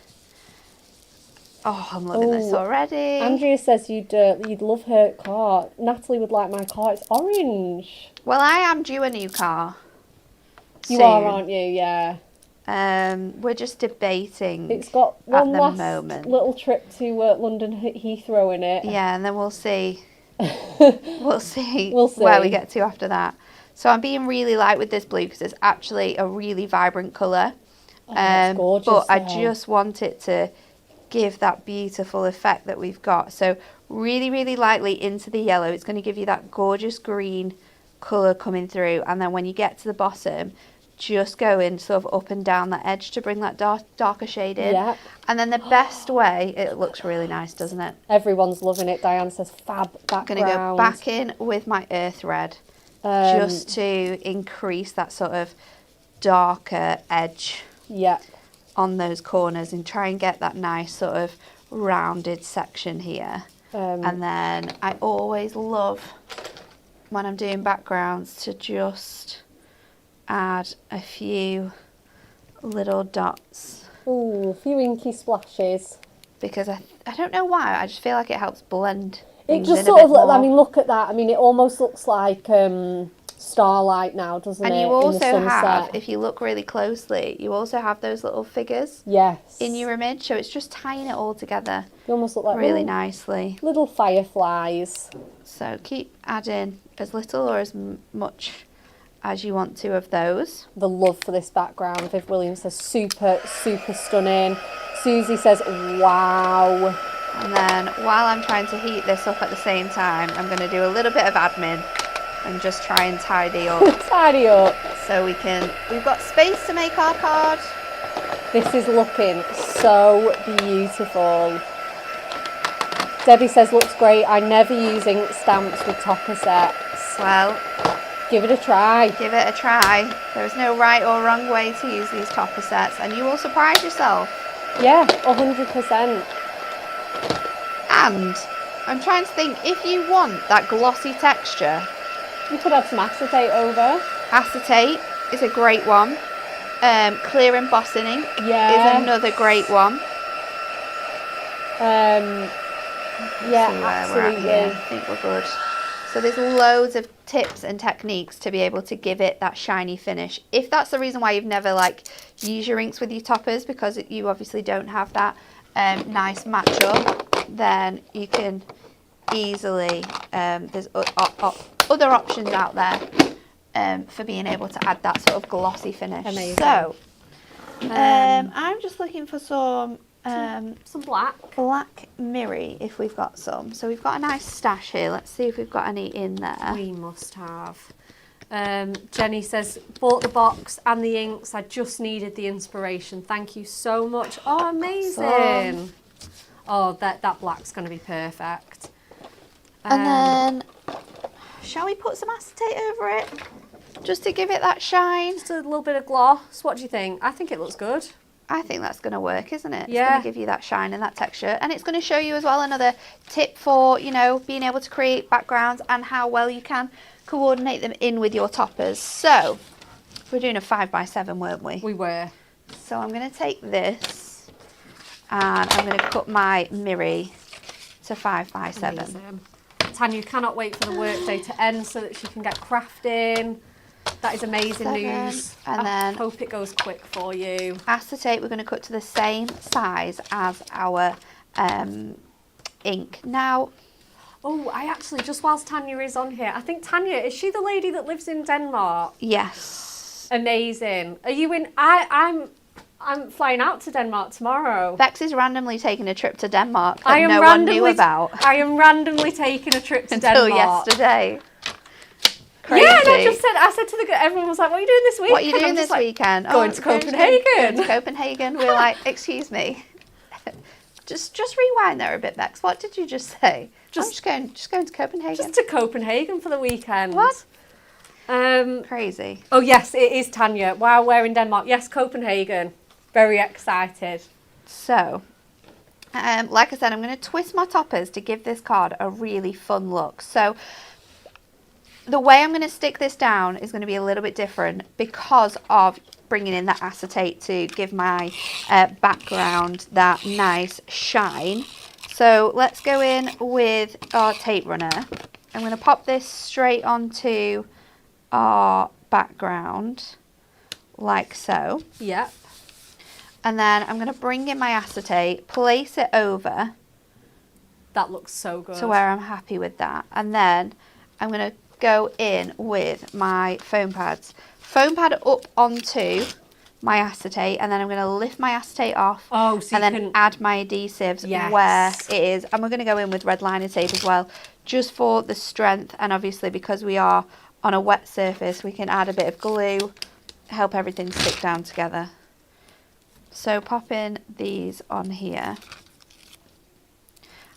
Oh, I'm loving this already. Andrea says you'd love her car. Natalie would like my car. It's orange. Well, I am due a new car. You soon. are, aren't you? Yeah. We're just debating. It's got one at the last moment. little trip to London Heathrow in it. Yeah, and then we'll see. We'll see We'll where we see. get to after that. So I'm being really light with this blue because it's actually a really vibrant colour. It's gorgeous, but I though. just want it to give that beautiful effect that we've got. So really, really lightly into the yellow. It's going to give you that gorgeous green colour coming through. And then when you get to the bottom, just go in sort of up and down that edge to bring that darker shade in. Yeah. And then the best way, it looks really nice, doesn't it? Everyone's loving it. Diane says fab background. I'm going to go back in with my earth red just to increase that sort of darker edge Yeah. on those corners and try and get that nice sort of rounded section here. And then I always love when I'm doing backgrounds to just add a few little dots. Ooh, a few inky splashes. Because I don't know why, I just feel like it helps blend It things just in sort a of, bit more. I mean, look at that. I mean, it almost looks like starlight now, doesn't it? And you in the also sunset. have, if you look really closely, you also have those little figures Yes. in your image. So it's just tying it all together They almost look like really little, nicely. little fireflies. So keep adding as little or as much as you want to of those. The love for this background. Viv Williams says super, super stunning. Susie says, wow. And then while I'm trying to heat this up at the same time, I'm going to do a little bit of admin and just try and tidy up. Tidy up. So we've got space to make our card. This is looking so beautiful. Debbie says, looks great. I never use ink stamps with topper sets. Well, Give it a try. give it a try. There's no right or wrong way to use these topper sets, and you will surprise yourself. Yeah, 100%. And I'm trying to think, if you want that glossy texture, You could add some acetate over. acetate is a great one. Clear embossing ink Yeah. is another great one. Yeah, See where we're at absolutely. here. I think we're good. So there's loads of tips and techniques to be able to give it that shiny finish. If that's the reason why you've never used your inks with your toppers, because you obviously don't have that nice match up, then you can easily, there's other options out there for being able to add that sort of glossy finish. Amazing. So I'm just looking for some Some black. black mirror if we've got some. So we've got a nice stash here. Let's see if we've got any in there. We must have. Jenny says, bought the box and the inks. I just needed the inspiration. Thank you so much. Oh, amazing. Awesome. Oh, that black's going to be perfect. And then, shall we put some acetate over it? Just to give it that shine. Just a little bit of gloss. What do you think? I think it looks good. I think that's going to work, isn't it? It's Yeah. going to give you that shine and that texture. And it's going to show you as well another tip for, being able to create backgrounds and how well you can coordinate them in with your toppers. So, we're doing a 5x7, weren't we? We were. So I'm going to take this and I'm going to cut my mirror to 5x7. Amazing. Tanya cannot wait for the workday to end so that she can get crafting. That is amazing 7, news. and I then hope it goes quick for you. acetate we're going to cut to the same size as our ink. Now, Oh, I actually, just whilst Tanya is on here, I think Tanya, is she the lady that lives in Denmark? yes, Amazing. Are you in? I'm flying out to Denmark tomorrow. Bex is randomly taking a trip to Denmark I that am no one knew randomly- about I am randomly taking a trip to until Denmark. yesterday. Crazy. Yeah, and I said to everyone was like, "What are you doing this week?" What are you doing this weekend? Going to Copenhagen. Going to Copenhagen. We're like, excuse me. Just rewind there a bit, Bex. What did you just say? I'm just going to Copenhagen. Just to Copenhagen for the weekend. What? Crazy. Crazy. Oh yes, it is Tanya. Wow, we're in Denmark. Yes, Copenhagen. Very excited. So, like I said, I'm going to twist my toppers to give this card a really fun look. So, the way I'm going to stick this down is going to be a little bit different because of bringing in that acetate to give my background that nice shine. So, let's go in with our tape runner. I'm going to pop this straight onto our background like so. Yep. And then I'm going to bring in my acetate, place it over That looks so good. to where I'm happy with that. And then I'm going to go in with my foam pads. Foam pad up onto my acetate, and then I'm going to lift my acetate off Oh, so and you then can... add my adhesives Yes. where it is. And we're going to go in with red liner tape as well, just for the strength. And obviously because we are on a wet surface, we can add a bit of glue, help everything stick down together. So popping these on here.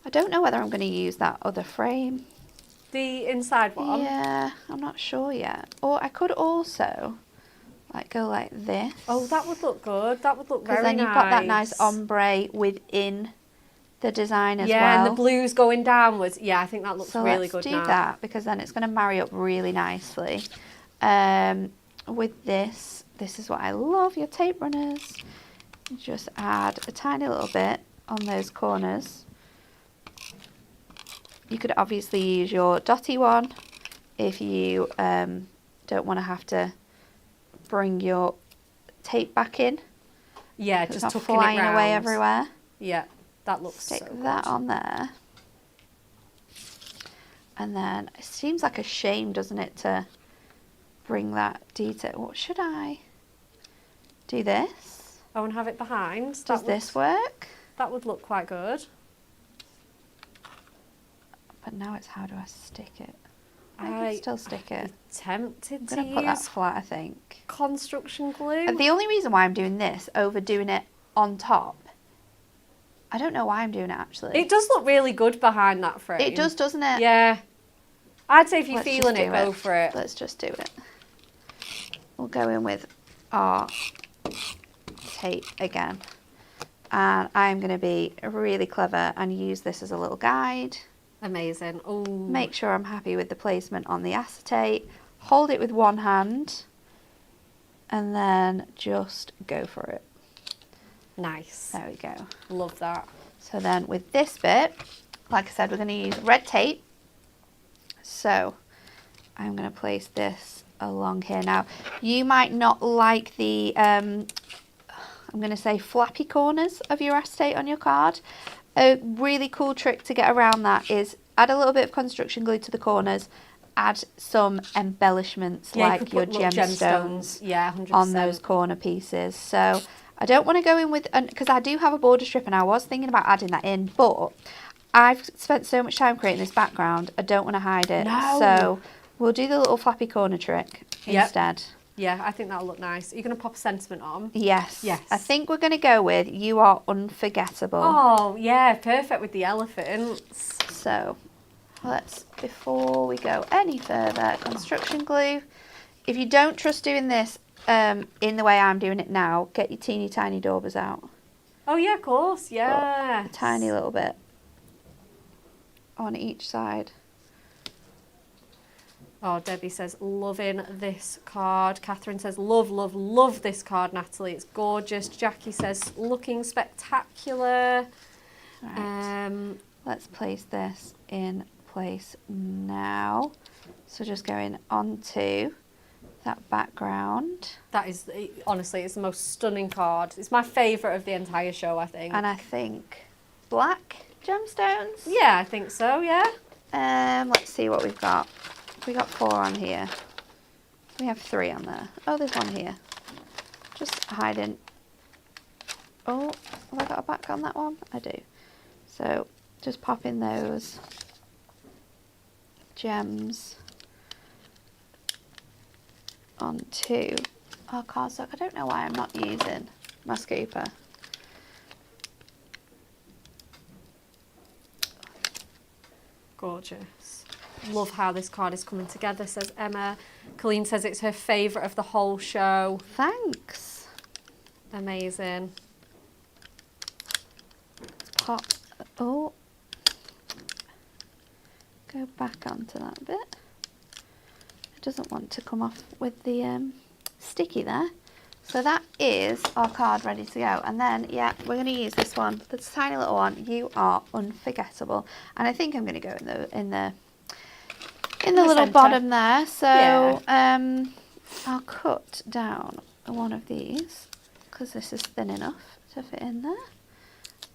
I don't know whether I'm going to use that other frame. The inside one? Yeah, I'm not sure yet. Or I could also like go like this. Oh, that would look good. That would look very nice. Because then you've got that nice ombre within the design as well. Yeah, and the blues going downwards. Yeah, I think that looks So really let's good do now. that, because then it's going to marry up really nicely. With this is what I love, your tape runners. You just add a tiny little bit on those corners. You could obviously use your dotty one if you don't want to have to bring your tape back in. Yeah, It's just not tucking flying it round. away everywhere. Yeah, that looks Stick so that good. on there. And then it seems like a shame, doesn't it, to bring that detail. What should I do? This? Oh, and have it behind. Does this work? That would look quite good. But now it's how do I stick it? I can still stick it. Tempted I'm to going to put that use flat, I think. construction glue. And the only reason why I'm doing this over doing it on top, I don't know why I'm doing it actually. It does look really good behind that frame. It does, doesn't it? Yeah. I'd say if you're Let's feeling just it, do go for it. Let's just do it. We'll go in with our tape again. And I'm going to be really clever and use this as a little guide. Amazing. Oh. Make sure I'm happy with the placement on the acetate. Hold it with one hand. And then just go for it. Nice. There we go. Love that. So then with this bit, like I said, we're going to use red tape. So I'm going to place this along here. Now, you might not like the, I'm going to say flappy corners of your acetate on your card. A really cool trick to get around that is add a little bit of construction glue to the corners, add some embellishments like your gemstones yeah, 100%. on those corner pieces. So I don't want to go in with, because I do have a border strip and I was thinking about adding that in, but I've spent so much time creating this background, I don't want to hide it. No. So we'll do the little flappy corner trick instead. Yeah, I think that'll look nice. Are you going to pop a sentiment on? Yes. Yes. I think we're going to go with "You Are Unforgettable." Oh, yeah, perfect with the elephants. So let's, before we go any further, construction glue. If you don't trust doing this in the way I'm doing it now, get your teeny tiny daubers out. Oh, yeah, of course, yeah. A tiny little bit on each side. Oh, Debbie says, loving this card. Catherine says, love, love, love this card, Natalie. It's gorgeous. Jackie says, looking spectacular. Right. Let's place this in place now. So just going onto that background. That is, honestly, it's the most stunning card. It's my favourite of the entire show, I think. And I think black gemstones. Yeah, I think so, yeah. Let's see what we've got. We got 4 on here. We have 3 on there. Oh, there's 1 here. Just hiding. Oh, have I got a back on that one? I do. So just pop in those gems onto our cardstock. I don't know why I'm not using my scooper. Gorgeous. Love how this card is coming together, says Emma. Colleen says it's her favourite of the whole show. Thanks. Amazing. Let's pop. Oh. Go back onto that bit. It doesn't want to come off with the sticky there. So that is our card ready to go. And then, yeah, we're going to use this one, the tiny little one. You Are Unforgettable. And I think I'm going to go in the little centre. bottom there. So Yeah. I'll cut down one of these because this is thin enough to fit in there.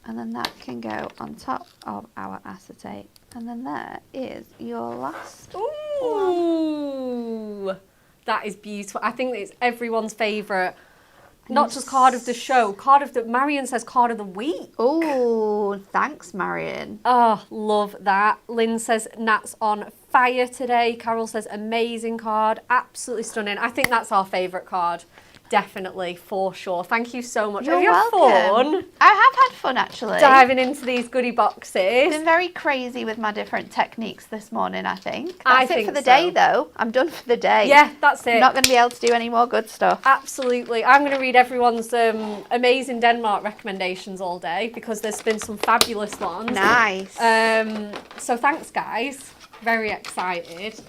And then that can go on top of our acetate. And then there is your last one. Ooh, that is beautiful. I think it's everyone's favourite. Not just card of the show, Marion says card of the week. Oh, thanks, Marion. Oh, love that. Lynn says Nat's on fire today. Carol says amazing card, absolutely stunning. I think that's our favourite card. Definitely, for sure. Thank you so much. You're Have you had welcome. fun? I have had fun, actually. Diving into these goodie boxes. Been very crazy with my different techniques this morning, I think. I That's it think for the so. day, though. I'm done for the day. Yeah, that's it. I'm not going to be able to do any more good stuff. Absolutely. I'm going to read everyone's amazing Denmark recommendations all day because there's been some fabulous ones. Nice. So thanks, guys. Very excited.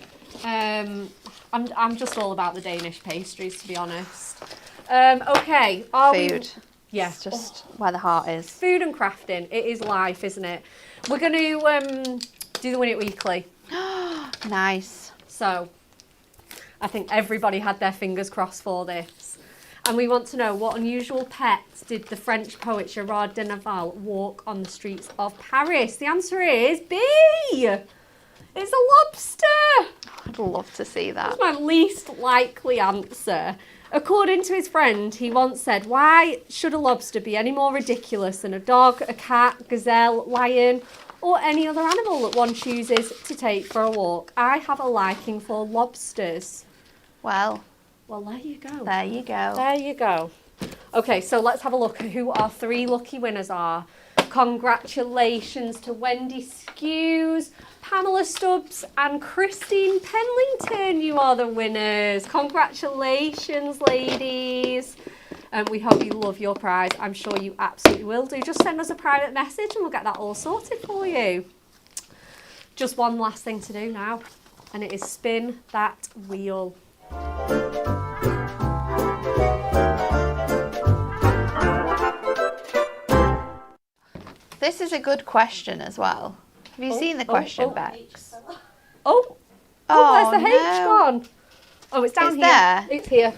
I'm just all about the Danish pastries, to be honest. Okay. Food. Yeah. It's just where the heart is. Food and crafting. It is life, isn't it? We're going to do the Win It Weekly. Nice. So I think everybody had their fingers crossed for this. And we want to know, what unusual pets did the French poet Gérard de Nerval walk on the streets of Paris? The answer is B. It's a lobster. I'd love to see that. That's my least likely answer. According to his friend, he once said, why should a lobster be any more ridiculous than a dog, a cat, gazelle, lion, or any other animal that one chooses to take for a walk? I have a liking for lobsters. Well, There you go. there you go. There you go. Okay, so let's have a look at who our 3 lucky winners are. Congratulations to Wendy Skews, Pamela Stubbs and Christine Penlington. You are the winners. Congratulations, ladies. We hope you love your prize. I'm sure you absolutely will do. Just send us a private message and we'll get that all sorted for you. Just one last thing to do now, and it is spin that wheel. This is a good question as well. Have you seen the question, Bex? Oh, Oh, where's the H no. gone? Oh, it's down It's here. there. It's here.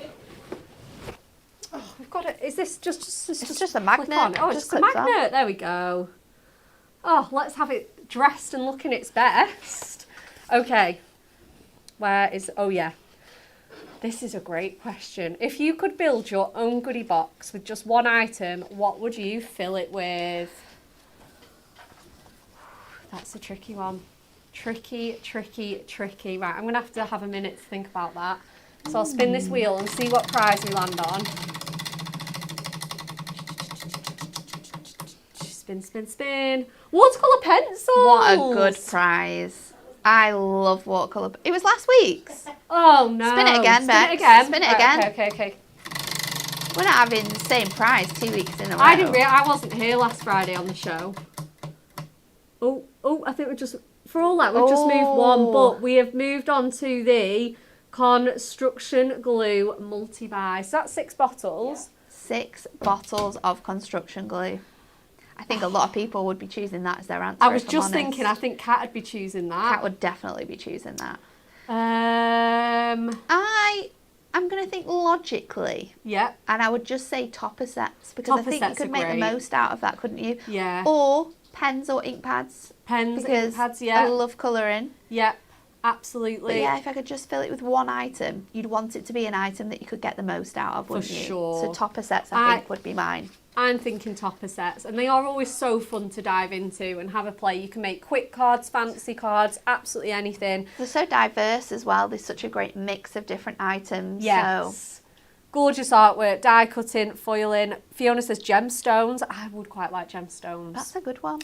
Oh, we've got it. Is this just It's just a click magnet. on it? Oh, It it's just just a clips on. magnet. There we go. Oh, let's have it dressed and looking its best. Okay. Where is... Oh, yeah. This is a great question. If you could build your own goodie box with just one item, what would you fill it with? That's a tricky one. Tricky, tricky, tricky. Right, I'm going to have a minute to think about that. So I'll spin this wheel and see what prize we land on. Spin, spin, spin. Watercolour pencils! What a good prize. I love watercolour. It was last week's. Oh, no. Spin it again, Spin Bex. it again. Spin it Right, again. Okay. We're not having the same prize 2 weeks in a row. I wasn't here last Friday on the show. Oh, I think we've just moved one, but we have moved on to the construction glue multi-buy. So that's 6 bottles. 6 bottles of construction glue. I think a lot of people would be choosing that as their answer. I was if I'm just honest. thinking, I think Kat would be choosing that. Kat would definitely be choosing that. I'm going to think logically. Yeah. And I would just say topper sets, because I think you Topper sets could are make great. the most out of that, couldn't you? Yeah. Or pens or ink pads. Pens, Because ink pads, I yeah. love colouring. Yeah, But absolutely. yeah, if I could just fill it with one item, you'd want it to be an item that you could get the most out of, wouldn't you? sure. So topper sets, I think, would be mine. I'm thinking topper sets, and they are always so fun to dive into and have a play. You can make quick cards, fancy cards, absolutely anything. They're so diverse as well. There's such a great mix of different items. Yes. So Gorgeous artwork, die cutting, foiling. Fiona says gemstones. I would quite like gemstones. that's a good one.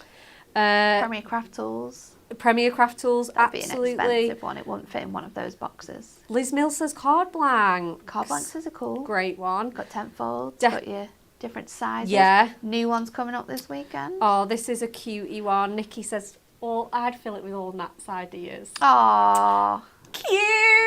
Uh, Premier Craft Tools. Premier Craft Tools, That'd be an absolutely. expensive one. It wouldn't fit in one of those boxes. Liz Mills says card blank. Card blanks are cool. Great one. Got 10 folds. Def- Got your different sizes. Yeah. New ones coming up this weekend. Oh, this is a cutie one. Nikki says, "Oh, I'd fill it with all Nat's ideas." Aww. Cute.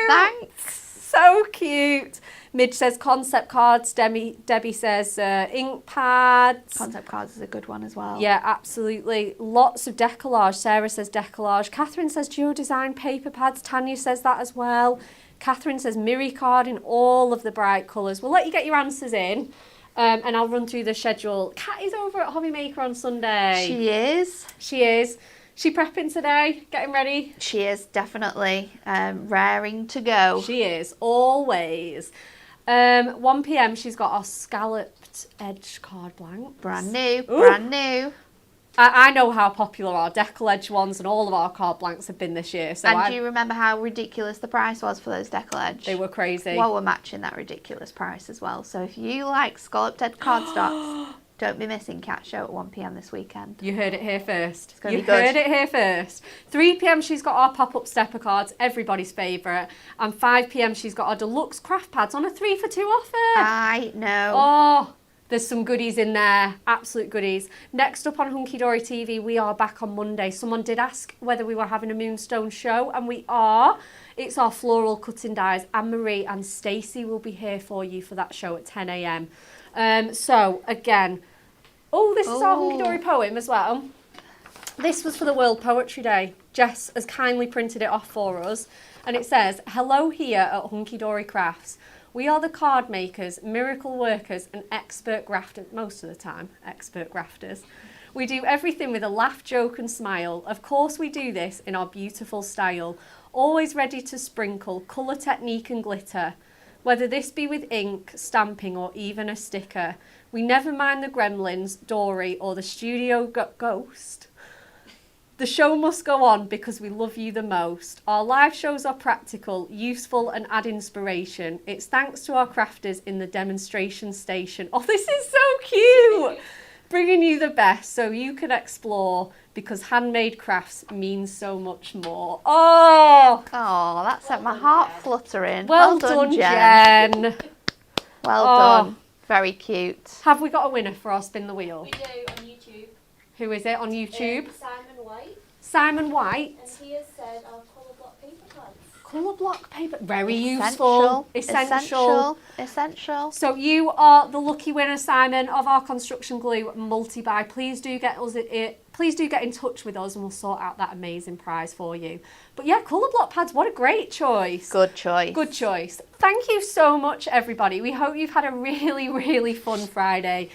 Thanks. So cute. Midge says concept cards. Debbie says ink pads. Concept cards is a good one as well. Yeah, absolutely. Lots of decollage. Sarah says decollage. Catherine says duo design paper pads. Tanya says that as well. Catherine says Miri card in all of the bright colours. We'll let you get your answers in. And I'll run through the schedule. Kat is over at Hobby Maker on Sunday. She is. She is. She prepping today? Getting ready? She is, definitely. Raring to go. She is, always. 1 p.m. she's got our scalloped edge card blank. Brand new, Ooh. brand new. I know how popular our decal edge ones and all of our card blanks have been this year. So And do you remember how ridiculous the price was for those decal edge? They were crazy. Well, we're matching that ridiculous price as well. So if you like scalloped edge cardstocks, don't be missing Cat Show at 1 p.m. this weekend. You heard it here first. It's gonna You be good. heard it here first. 3 p.m. she's got our pop-up stepper cards, everybody's favourite. And 5 p.m. she's got our deluxe craft pads on a 3 for 2 offer. I know. Oh, there's some goodies in there, absolute goodies. Next up on Hunky Dory TV, we are back on Monday. Someone did ask whether we were having a Moonstone show, and we are. It's our floral cutting dies. Anne-Marie and Stacey will be here for you for that show at 10 a.m. So, again, this is our Hunky Dory poem as well. This was for the World Poetry Day. Jess has kindly printed it off for us. And it says, hello here at Hunky Dory Crafts. We are the card makers, miracle workers and expert grafters, most of the time, expert grafters. We do everything with a laugh, joke and smile. Of course we do this in our beautiful style, always ready to sprinkle colour, technique and glitter. Whether this be with ink, stamping or even a sticker. We never mind the gremlins, Dory or the studio ghost. The show must go on because we love you the most. Our live shows are practical, useful and add inspiration. It's thanks to our crafters in the demonstration station. Oh, this is so cute! Bringing you the best so you can explore because handmade crafts mean so much more. Oh! Oh, that set my heart fluttering. Well done, Jen. Well Oh. done. Very cute. Have we got a winner for our Spin the Wheel? We do on YouTube. Who is it on YouTube? Simon White, Simon White. and he has said our colour block paper cards. Colour block paper. Very useful. Essential. So you are the lucky winner, Simon, of our construction glue multi-buy. Please do get in touch with us and we'll sort out that amazing prize for you. But yeah, colour block pads, what a great choice. Good choice. Good choice. Thank you so much, everybody. We hope you've had a really, really fun Friday.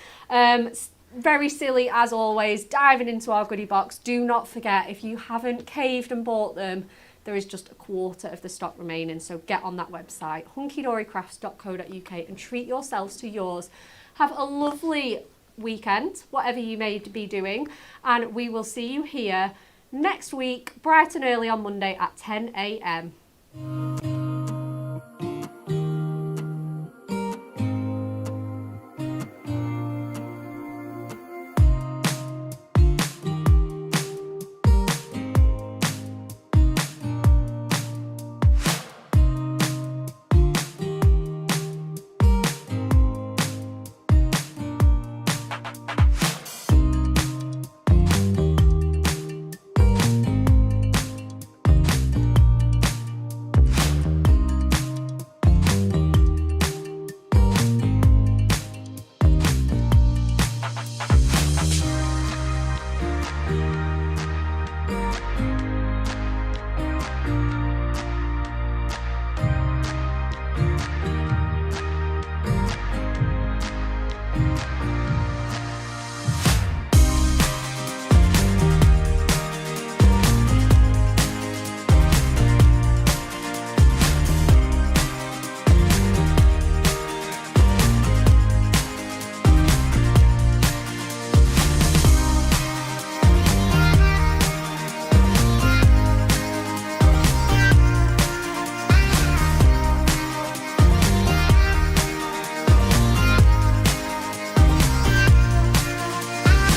Very silly as always, diving into our goodie box. Do not forget, if you haven't caved and bought them, there is just a quarter of the stock remaining, so get on that website, hunkydorycrafts.co.uk, and treat yourselves to yours. Have a lovely weekend, whatever you may be doing, and we will see you here next week, bright and early on Monday at 10 a.m.